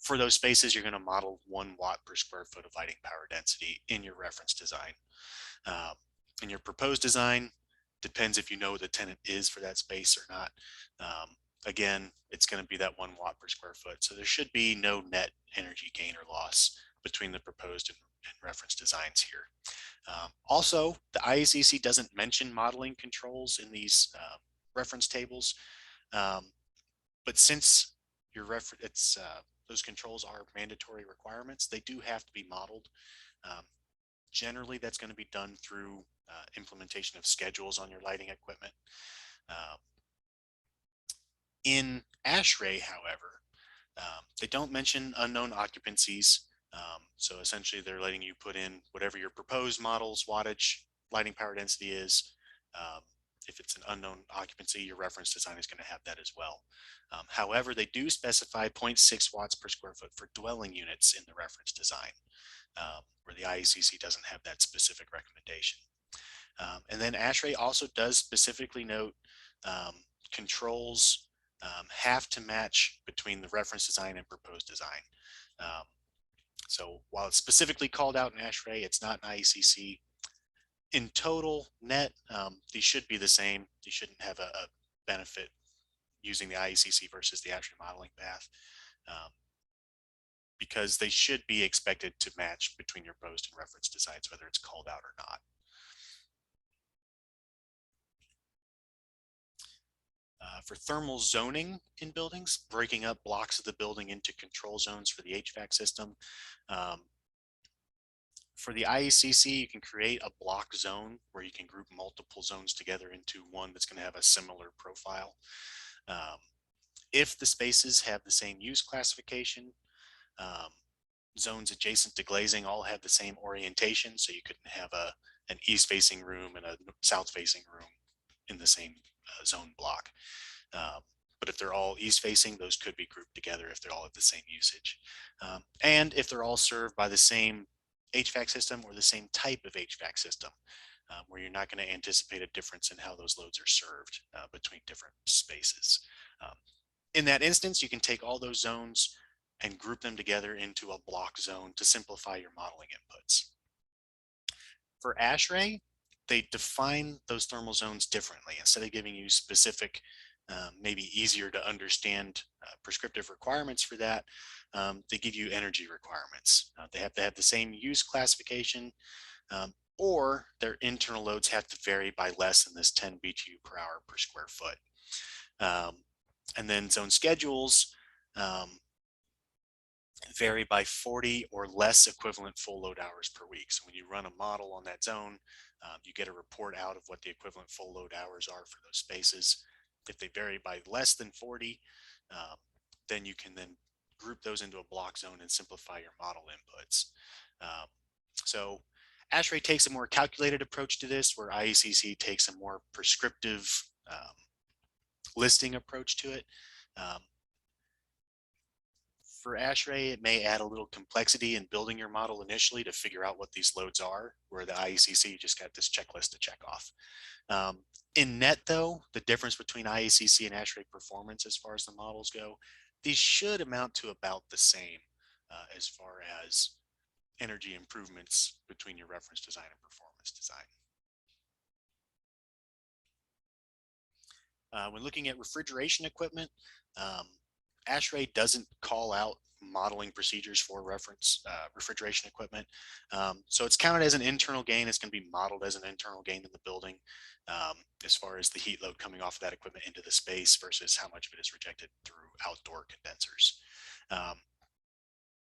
For those spaces, you're going to model 1 watt per square foot of lighting power density in your reference design. In your proposed design, depends if you know what the tenant is for that space or not. Again, it's going to be that 1 watt per square foot. So there should be no net energy gain or loss between the proposed and reference designs here. Also, the IECC doesn't mention modeling controls in these reference tables, but since your those controls are mandatory requirements, they do have to be modeled. Generally, that's going to be done through implementation of schedules on your lighting equipment. In Ashrae, however, they don't mention unknown occupancies. So essentially, they're letting you put in whatever your proposed model's wattage lighting power density is. If it's an unknown occupancy, your reference design is going to have that as well. However, they do specify 0.6 watts per square foot for dwelling units in the reference design, where the IECC doesn't have that specific recommendation. And then Ashrae also does specifically note controls have to match between the reference design and proposed design. So while it's specifically called out in Ashrae, it's not an IECC. In total net, these should be the same. You shouldn't have a benefit using the IECC versus the Ashrae modeling path, because they should be expected to match between your proposed and reference designs, whether it's called out or not. For thermal zoning in buildings, breaking up blocks of the building into control zones for the HVAC system. For the IECC, you can create a block zone where you can group multiple zones together into one that's going to have a similar profile. If the spaces have the same use classification, zones adjacent to glazing all have the same orientation, so you couldn't have an east-facing room and a south-facing room in the same zone block. But if they're all east-facing, those could be grouped together if they're all at the same usage. And if they're all served by the same HVAC system or the same type of HVAC system, where you're not going to anticipate a difference in how those loads are served between different spaces. In that instance, you can take all those zones and group them together into a block zone to simplify your modeling inputs. For Ashrae, they define those thermal zones differently. Instead of giving you specific, maybe easier to understand prescriptive requirements for that, they give you energy requirements. They have to have the same use classification, or their internal loads have to vary by less than this 10 BTU per hour per square foot. And then zone schedules vary by 40 or less equivalent full load hours per week. So when you run a model on that zone, you get a report out of what the equivalent full load hours are for those spaces. If they vary by less than 40, then you can then group those into a block zone and simplify your model inputs. So Ashrae takes a more calculated approach to this, where IECC takes a more prescriptive listing approach to it. For Ashrae, it may add a little complexity in building your model initially to figure out what these loads are, where the IECC just got this checklist to check off. In net, though, the difference between IECC and Ashrae performance as far as the models go, these should amount to about the same as far as energy improvements between your reference design and performance design. When looking at refrigeration equipment, Ashrae doesn't call out modeling procedures for reference refrigeration equipment. So it's counted as an internal gain. It's going to be modeled as an internal gain in the building as far as the heat load coming off of that equipment into the space versus how much of it is rejected through outdoor condensers.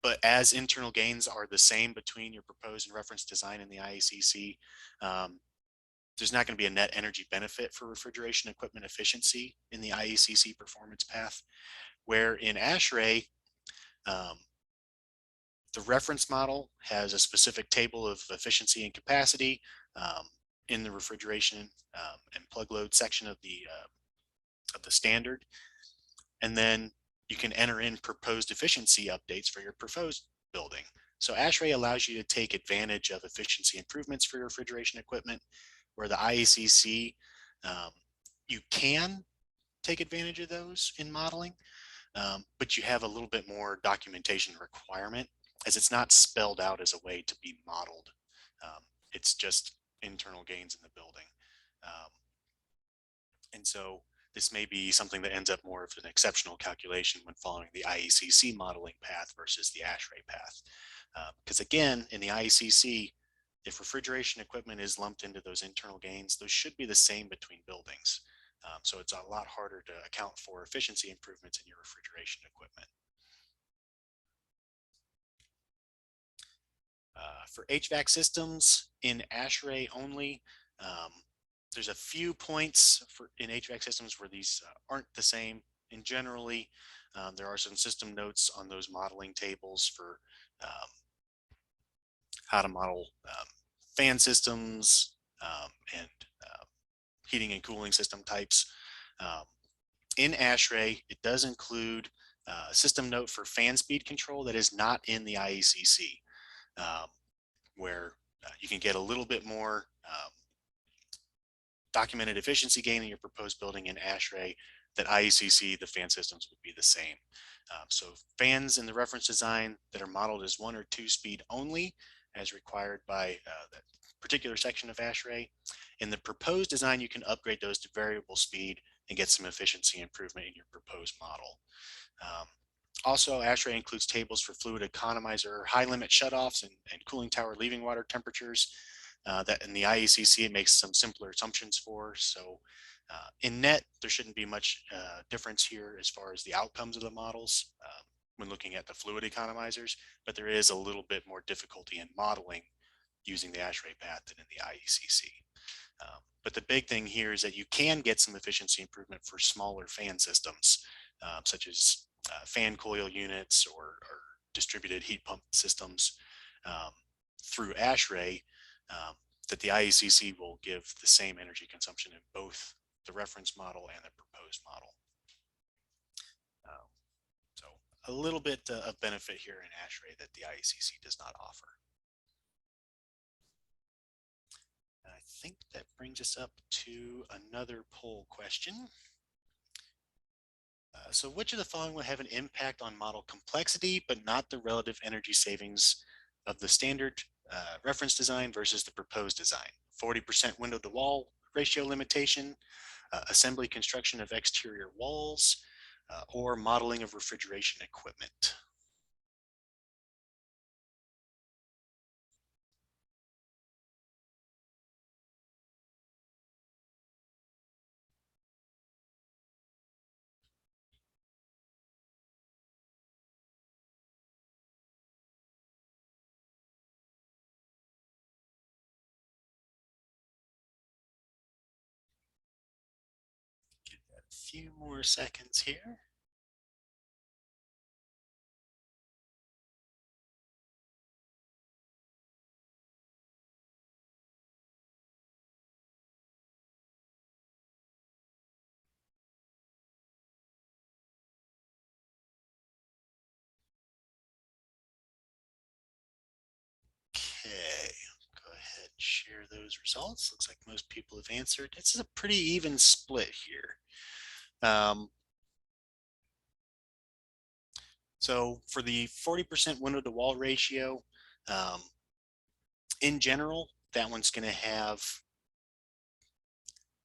But as internal gains are the same between your proposed and reference design and the IECC, there's not going to be a net energy benefit for refrigeration equipment efficiency in the IECC performance path, where in Ashrae, the reference model has a specific table of efficiency and capacity in the refrigeration and plug load section of the standard. And then you can enter in proposed efficiency updates for your proposed building. So Ashrae allows you to take advantage of efficiency improvements for your refrigeration equipment, where the IECC, you can take advantage of those in modeling, but you have a little bit more documentation requirement, as it's not spelled out as a way to be modeled. It's just internal gains in the building. And so this may be something that ends up more of an exceptional calculation when following the IECC modeling path versus the Ashrae path. Because again, in the IECC, if refrigeration equipment is lumped into those internal gains, those should be the same between buildings. So it's a lot harder to account for efficiency improvements in your refrigeration equipment. For HVAC systems in Ashrae only, there's a few points in HVAC systems where these aren't the same. And generally, there are some system notes on those modeling tables for how to model fan systems and heating and cooling system types. In Ashrae, it does include a system note for fan speed control that is not in the IECC, where you can get a little bit more documented efficiency gain in your proposed building in Ashrae that IECC, the fan systems would be the same. So fans in the reference design that are modeled as 1 or 2 speed only, as required by that particular section of Ashrae. In the proposed design, you can upgrade those to variable speed and get some efficiency improvement in your proposed model. Also, Ashrae includes tables for fluid economizer, high limit shutoffs, and cooling tower leaving water temperatures that in the IECC it makes some simpler assumptions for. So in net, there shouldn't be much difference here as far as the outcomes of the models when looking at the fluid economizers, but there is a little bit more difficulty in modeling using the Ashrae path than in the IECC. But the big thing here is that you can get some efficiency improvement for smaller fan systems, such as fan coil units or distributed heat pump systems through Ashrae, that the IECC will give the same energy consumption in both the reference model and the proposed model. So a little bit of benefit here in Ashrae that the IECC does not offer. I think that brings us up to another poll question. So which of the following will have an impact on model complexity, but not the relative energy savings of the standard reference design versus the proposed design? 40% window to wall ratio limitation, assembly construction of exterior walls, or modeling of refrigeration equipment. Give that a few more seconds here. Okay, go ahead and share those results. Looks like most people have answered. This is a pretty even split here. So for the 40% window to wall ratio, in general, that one's going to have,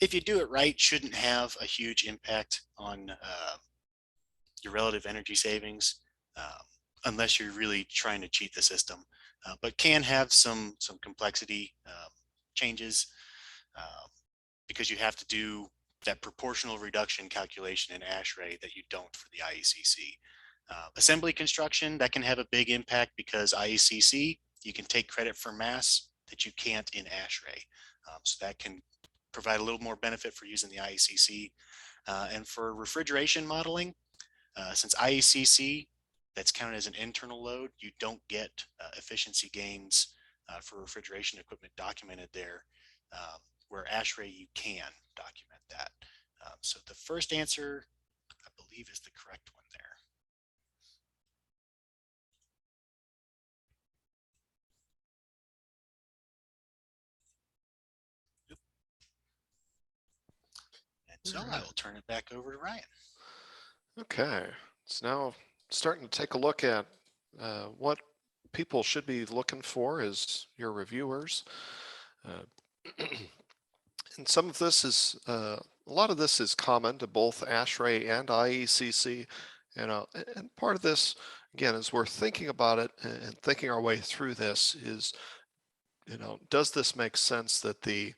if you do it right, shouldn't have a huge impact on your relative energy savings, unless you're really trying to cheat the system, but can have some complexity changes because you have to do that proportional reduction calculation in Ashrae that you don't for the IECC. Assembly construction, that can have a big impact because IECC, you can take credit for mass that you can't in Ashrae. So that can provide a little more benefit for using the IECC. And for refrigeration modeling, since IECC, that's counted as an internal load, you don't get efficiency gains for refrigeration equipment documented there, where Ashrae you can document that. So the first answer, I believe, is the correct one there. And so I will turn it back over to Ryan. Okay, it's now starting to take a look at what people should be looking for as your reviewers. And some of this is, a lot of this is common to both Ashrae and IECC. And part of this, again, as we're thinking about it and thinking our way through this is, does this make sense that the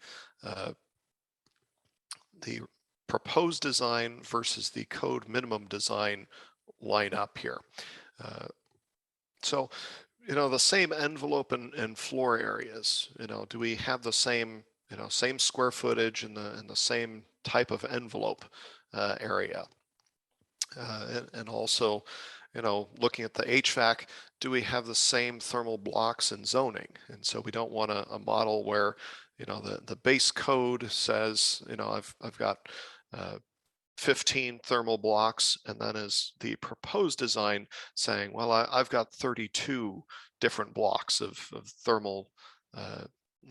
proposed design versus the code minimum design line up here? So, the same envelope and floor areas, do we have the same, same square footage and the same type of envelope area? And also, looking at the HVAC, do we have the same thermal blocks and zoning? And so we don't want a model where, the base code says, I've got 15 thermal blocks, and then as the proposed design saying, well, I've got 32 different blocks of thermal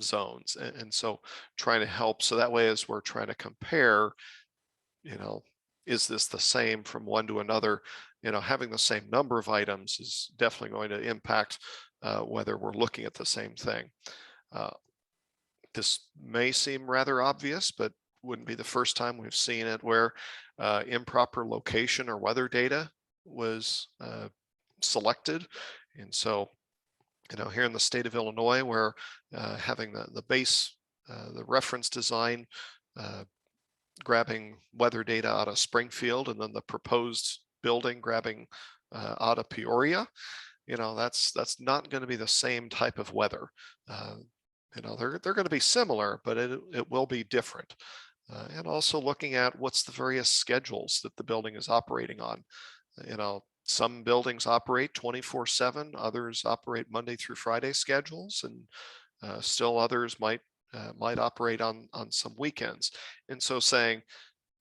zones. And so trying to help, so that way as we're trying to compare, is this the same from one to another? Having the same number of items is definitely going to impact whether we're looking at the same thing. This may seem rather obvious, but wouldn't be the first time we've seen it where improper location or weather data was selected. And so, here in the state of Illinois, where having the base, the reference design, grabbing weather data out of Springfield, and then the proposed building grabbing out of Peoria, that's not going to be the same type of weather. They're going to be similar, but it will be different. And also looking at what's the various schedules that the building is operating on. Some buildings operate 24/7, others operate Monday through Friday schedules, and still others might operate on some weekends. And so saying,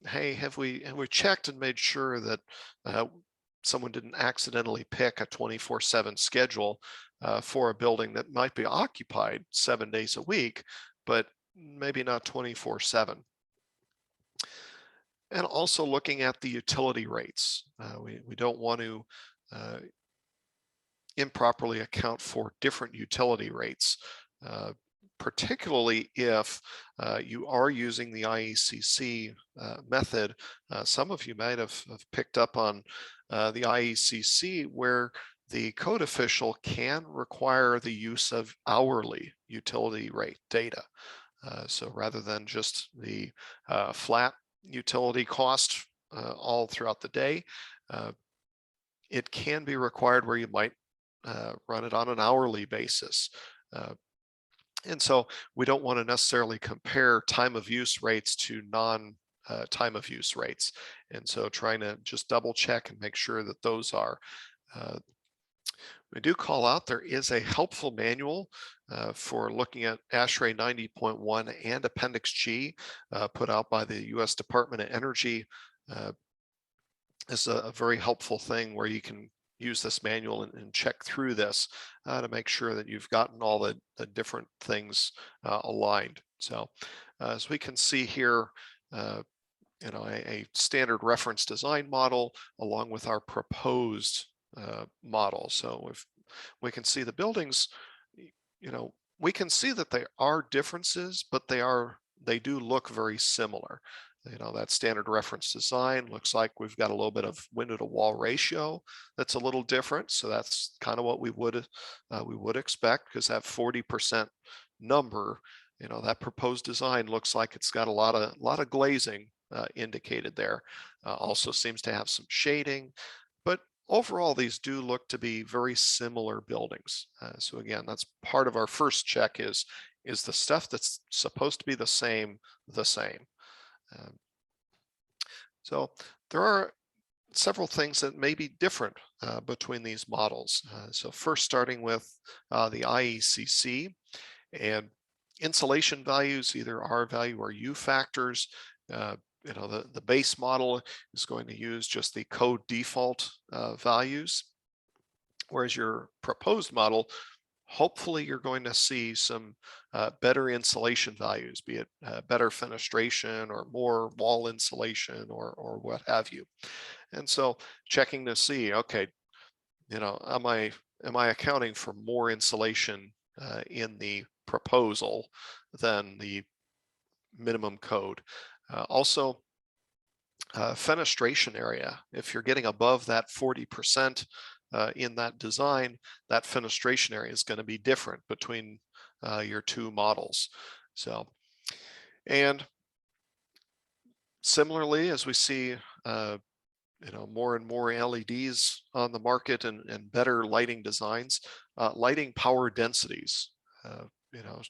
hey, have we checked and made sure that someone didn't accidentally pick a 24/7 schedule for a building that might be occupied 7 days a week, but maybe not 24/7. And also looking at the utility rates. We don't want to improperly account for different utility rates, particularly if you are using the IECC method. Some of you might have picked up on the IECC, where the code official can require the use of hourly utility rate data. So rather than just the flat utility cost all throughout the day, it can be required where you might run it on an hourly basis. And so we don't want to necessarily compare time of use rates to non-time of use rates. And so trying to just double check and make sure that those are. We do call out there is a helpful manual for looking at Ashrae 90.1 and Appendix G put out by the U.S. Department of Energy. Is a very helpful thing where you can use this manual and check through this to make sure that you've gotten all the different things aligned. So as we can see here, a standard reference design model along with our proposed model. So if we can see the buildings, we can see that there are differences, but they do look very similar. That standard reference design looks like we've got a little bit of window to wall ratio that's a little different. So that's kind of what we would expect, because that 40% number, that proposed design looks like it's got a lot of glazing indicated there. Also seems to have some shading, but overall these do look to be very similar buildings. So again, that's part of our first check is the stuff that's supposed to be the same. So there are several things that may be different between these models. So first, starting with the IECC and insulation values, either R value or U factors. The base model is going to use just the code default values, whereas your proposed model, hopefully you're going to see some better insulation values, be it better fenestration or more wall insulation or what have you. And so checking to see, okay, am I accounting for more insulation in the proposal than the minimum code? Also, fenestration area, if you're getting above that 40% in that design, that fenestration area is going to be different between your two models. So, and similarly, as we see more and more LEDs on the market and better lighting designs, lighting power densities,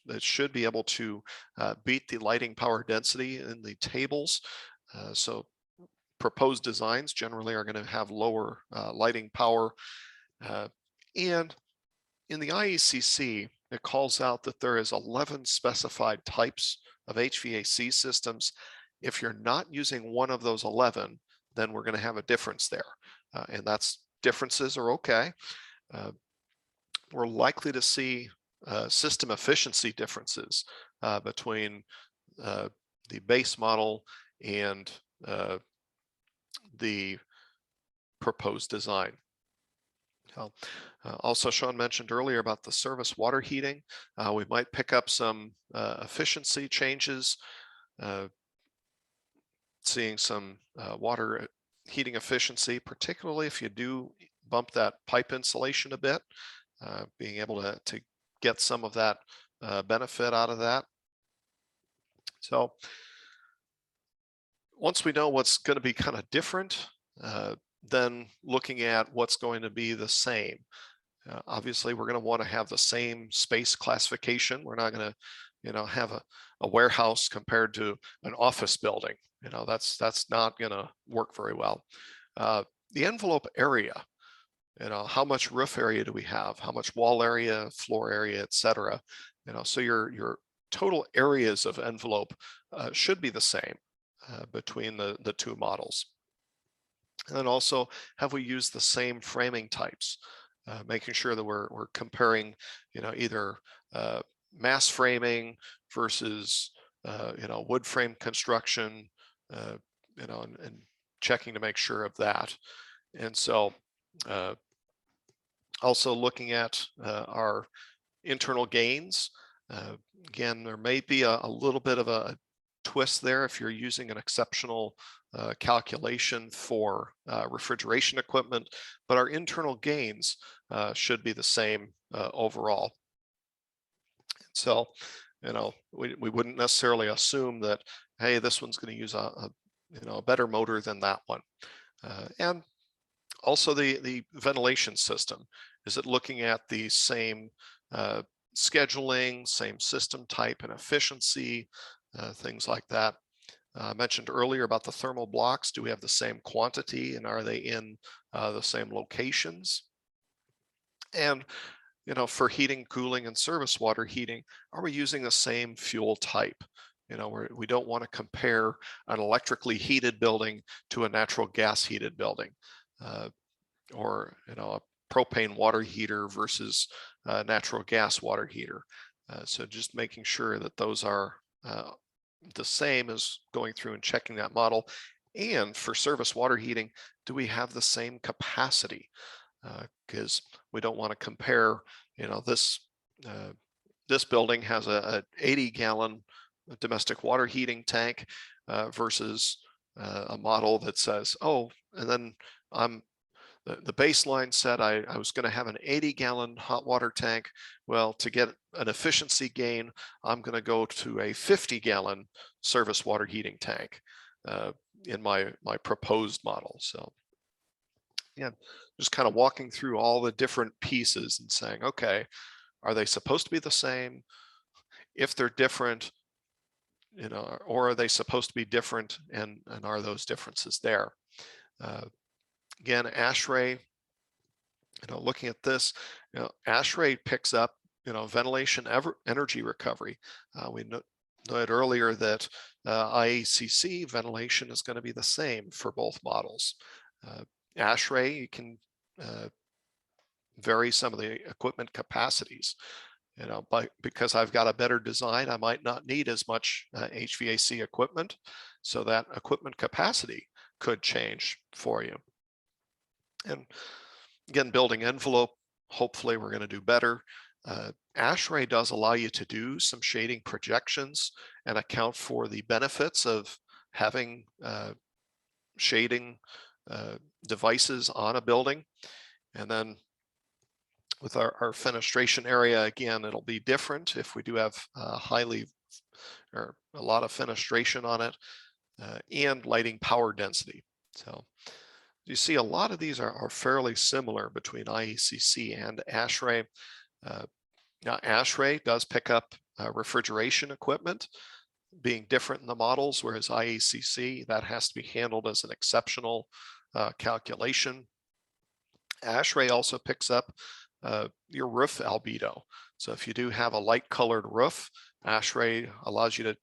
that should be able to beat the lighting power density in the tables. So proposed designs generally are going to have lower lighting power. And in the IECC, it calls out that there is 11 specified types of HVAC systems. If you're not using one of those 11, then we're going to have a difference there. And differences are okay. We're likely to see system efficiency differences between the base model and the proposed design. Also, Sean mentioned earlier about the service water heating. We might pick up some efficiency changes, seeing some water heating efficiency, particularly if you do bump that pipe insulation a bit, being able to get some of that benefit out of that. So once we know what's going to be kind of different, then looking at what's going to be the same. Obviously, we're going to want to have the same space classification. We're not going to, have a warehouse compared to an office building. That's not going to work very well. The envelope area, how much roof area do we have? How much wall area, floor area, etc. So your total areas of envelope should be the same between the two models. And then also, have we used the same framing types? Making sure that we're comparing, either mass framing versus, wood frame construction, and checking to make sure of that. And so also looking at our internal gains. Again, there may be a little bit of a twist there if you're using an exceptional calculation for refrigeration equipment, but our internal gains should be the same overall. So, we wouldn't necessarily assume that, hey, this one's going to use a better motor than that one. And also the ventilation system. Is it looking at the same scheduling, same system type and efficiency, things like that? I mentioned earlier about the thermal blocks. Do we have the same quantity, and are they in the same locations? And for heating, cooling, and service water heating, are we using the same fuel type? We don't want to compare an electrically heated building to a natural gas heated building, or a propane water heater versus a natural gas water heater. So just making sure that those are the same as going through and checking that model. And for service water heating, do we have the same capacity? Because we don't want to compare, this building has a 80-gallon domestic water heating tank versus a model that says, oh, and then the baseline said I was going to have an 80-gallon hot water tank. Well, to get an efficiency gain, I'm going to go to a 50-gallon service water heating tank in my proposed model. So yeah, just kind of walking through all the different pieces and saying, okay, are they supposed to be the same? If they're different, or are they supposed to be different, and are those differences there? Again, Ashrae, looking at this, Ashrae picks up, ventilation energy recovery. We noted earlier that IECC ventilation is going to be the same for both models. Ashrae, you can vary some of the equipment capacities. Because I've got a better design, I might not need as much HVAC equipment, so that equipment capacity could change for you. And again, building envelope, hopefully we're going to do better. Ashrae does allow you to do some shading projections and account for the benefits of having shading devices on a building. And then with our fenestration area, again, it'll be different if we do have a lot of fenestration on it, and lighting power density. So you see a lot of these are fairly similar between IECC and Ashrae. Now Ashrae does pick up refrigeration equipment, being different in the models, whereas IECC, that has to be handled as an exceptional calculation. Ashrae also picks up your roof albedo. So if you do have a light colored roof, Ashrae allows you to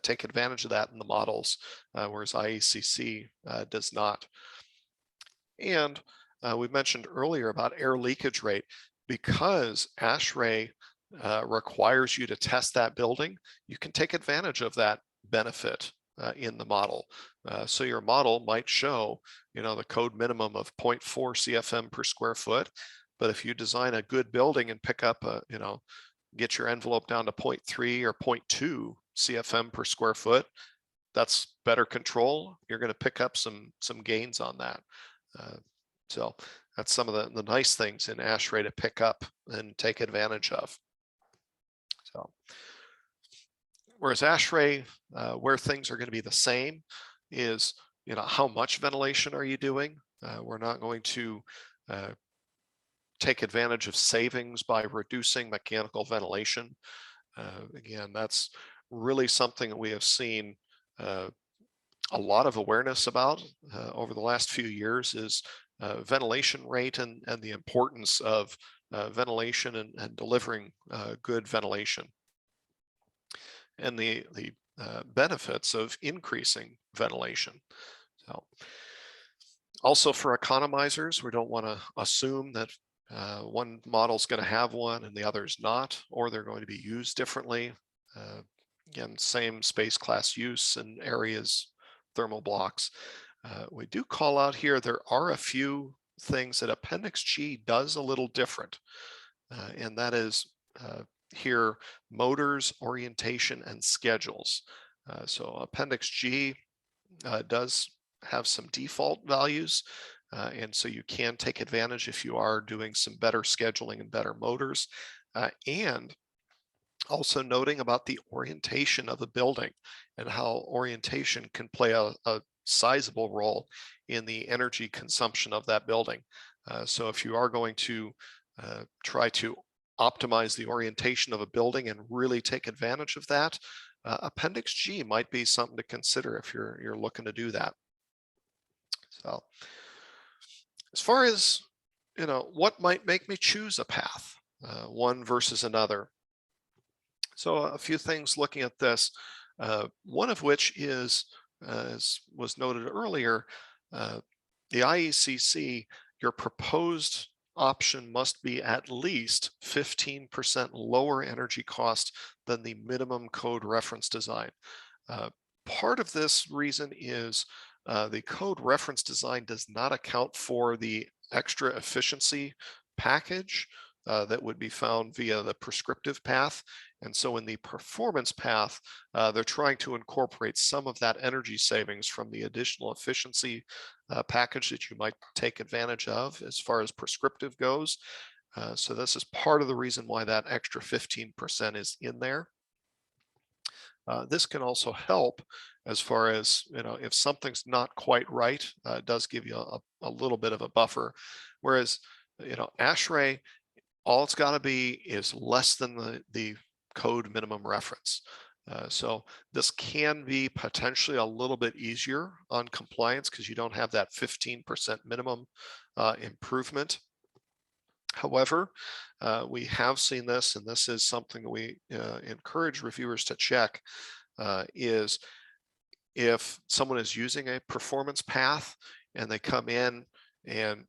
take advantage of that in the models, whereas IECC does not. And we mentioned earlier about air leakage rate. Because Ashrae requires you to test that building, you can take advantage of that benefit in the model. So your model might show, the code minimum of 0.4 CFM per square foot. But if you design a good building and pick up get your envelope down to 0.3 or 0.2 CFM per square foot, that's better control. You're going to pick up some gains on that. So that's some of the nice things in Ashrae to pick up and take advantage of. So whereas Ashrae, where things are going to be the same is, how much ventilation are you doing? We're not going to take advantage of savings by reducing mechanical ventilation. Again, that's really something that we have seen a lot of awareness about over the last few years is ventilation rate and the importance of ventilation and delivering good ventilation, and the benefits of increasing ventilation. So also for economizers, we don't want to assume that one model is going to have one and the other's not, or they're going to be used differently. Again, same space class use and areas, thermal blocks. We do call out here, there are a few things that Appendix G does a little different, and that is here, motors, orientation, and schedules. So Appendix G does have some default values, and so you can take advantage if you are doing some better scheduling and better motors, and also noting about the orientation of the building and how orientation can play a sizable role in the energy consumption of that building. So if you are going to try to optimize the orientation of a building and really take advantage of that, Appendix G might be something to consider if you're looking to do that. So as far as, what might make me choose a path, one versus another. So a few things looking at this, one of which is, as was noted earlier, the IECC, your proposed option must be at least 15% lower energy cost than the minimum code reference design. Part of this reason is the code reference design does not account for the extra efficiency package that would be found via the prescriptive path. And so in the performance path, they're trying to incorporate some of that energy savings from the additional efficiency package that you might take advantage of as far as prescriptive goes. So this is part of the reason why that extra 15% is in there. This can also help as far as, if something's not quite right, it does give you a little bit of a buffer. Whereas, Ashrae, all it's got to be is less than the code minimum reference. So this can be potentially a little bit easier on compliance because you don't have that 15% minimum improvement. However, we have seen this, and this is something that we encourage reviewers to check, is if someone is using a performance path and they come in and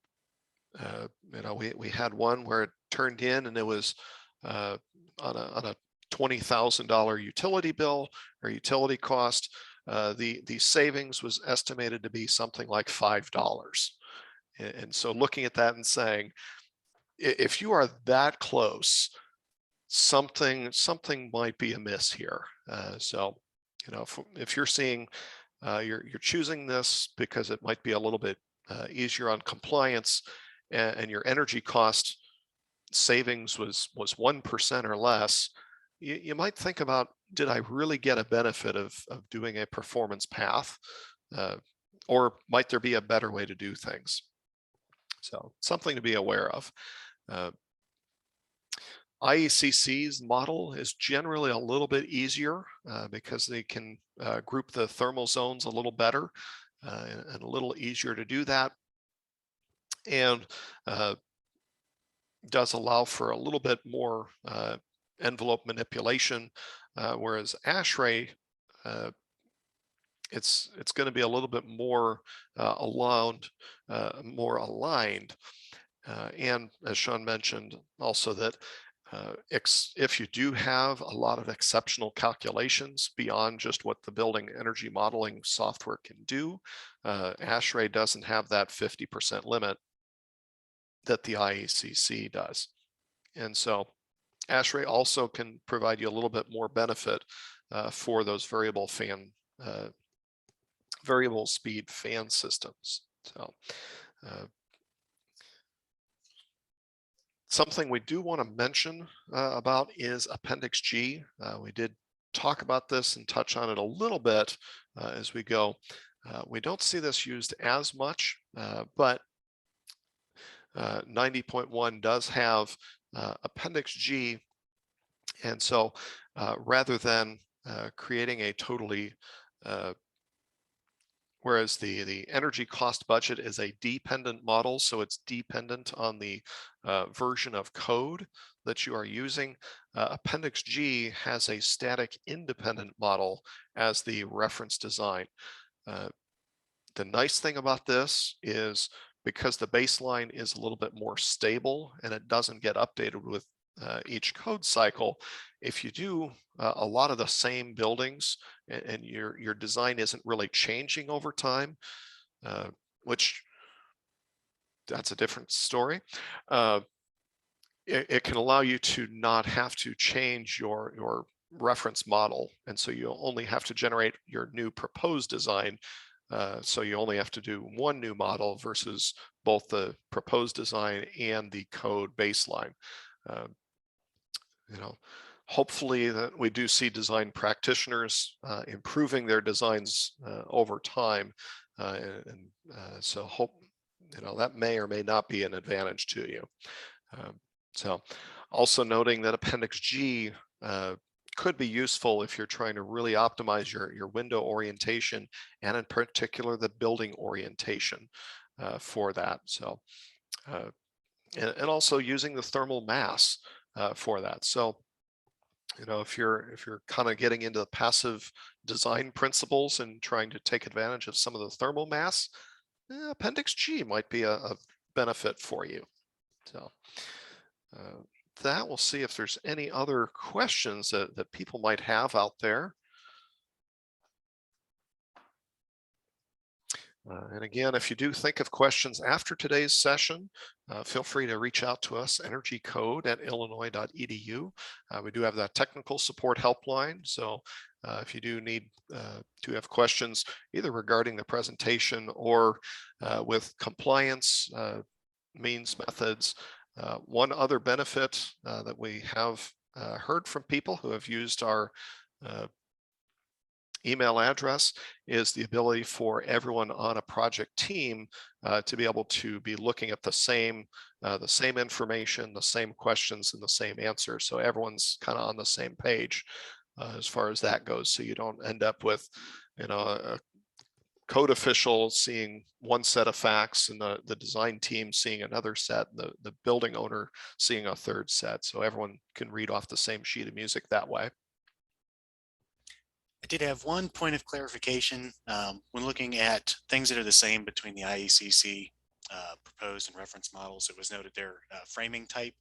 we had one where it turned in and it was on a $20,000 utility bill or utility cost. The savings was estimated to be something like $5. And so looking at that and saying, if you are that close, something might be amiss here. So, if you're seeing, you're choosing this because it might be a little bit easier on compliance, and your energy cost savings was 1% or less, you might think about, did I really get a benefit of doing a performance path, or might there be a better way to do things? So something to be aware of. IECC's model is generally a little bit easier because they can group the thermal zones a little better and a little easier to do that, and does allow for a little bit more envelope manipulation, whereas Ashrae, it's going to be a little bit more aligned, and as Sean mentioned also, that If you do have a lot of exceptional calculations beyond just what the building energy modeling software can do, Ashrae doesn't have that 50% limit that the IECC does. And so Ashrae also can provide you a little bit more benefit for those variable speed fan systems. So something we do want to mention about is Appendix G. We did talk about this and touch on it a little bit as we go. We don't see this used as much, but 90.1 does have Appendix G. And so rather than creating a totally whereas the energy cost budget is a dependent model, so it's dependent on the version of code that you are using. Appendix G has a static independent model as the reference design. The nice thing about this is because the baseline is a little bit more stable and it doesn't get updated with each code cycle, if you do a lot of the same buildings and your design isn't really changing over time, which that's a different story, it can allow you to not have to change your reference model. And so you only have to generate your new proposed design. So you only have to do one new model versus both the proposed design and the code baseline. Hopefully that we do see design practitioners improving their designs over time. So hope, that may or may not be an advantage to you. So also noting that Appendix G could be useful if you're trying to really optimize your window orientation and in particular the building orientation for that. So and also using the thermal mass for that. So if you're kind of getting into the passive design principles and trying to take advantage of some of the thermal mass, Appendix G might be a benefit for you. So that we'll see if there's any other questions that people might have out there. And again, if you do think of questions after today's session, feel free to reach out to us, energycode@illinois.edu. We do have that technical support helpline. So if you do have questions either regarding the presentation or with compliance means, methods, one other benefit that we have heard from people who have used our email address is the ability for everyone on a project team to be able to be looking at the same information, the same questions, and the same answers. So everyone's kind of on the same page as far as that goes. So you don't end up with, a code official seeing one set of facts and the design team seeing another set, and the building owner seeing a third set. So everyone can read off the same sheet of music that way. I did have one point of clarification when looking at things that are the same between the IECC proposed and reference models. It was noted their framing type.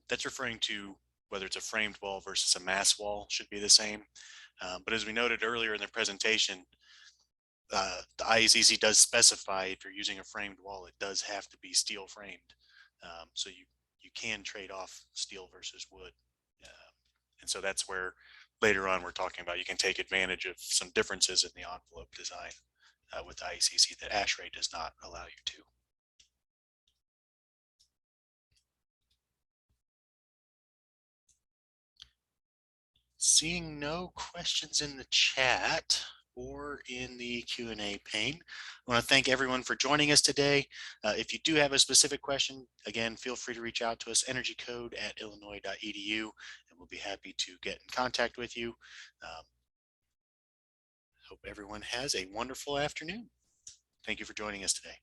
That's referring to whether it's a framed wall versus a mass wall should be the same. But as we noted earlier in the presentation, the IECC does specify if you're using a framed wall, it does have to be steel framed. So you can trade off steel versus wood. And so that's where later on we're talking about you can take advantage of some differences in the envelope design with IECC that Ashrae does not allow you to. Seeing no questions in the chat or in the Q&A pane, I want to thank everyone for joining us today. If you do have a specific question, again, feel free to reach out to us, energycode@illinois.edu, and we'll be happy to get in contact with you. Hope everyone has a wonderful afternoon. Thank you for joining us today.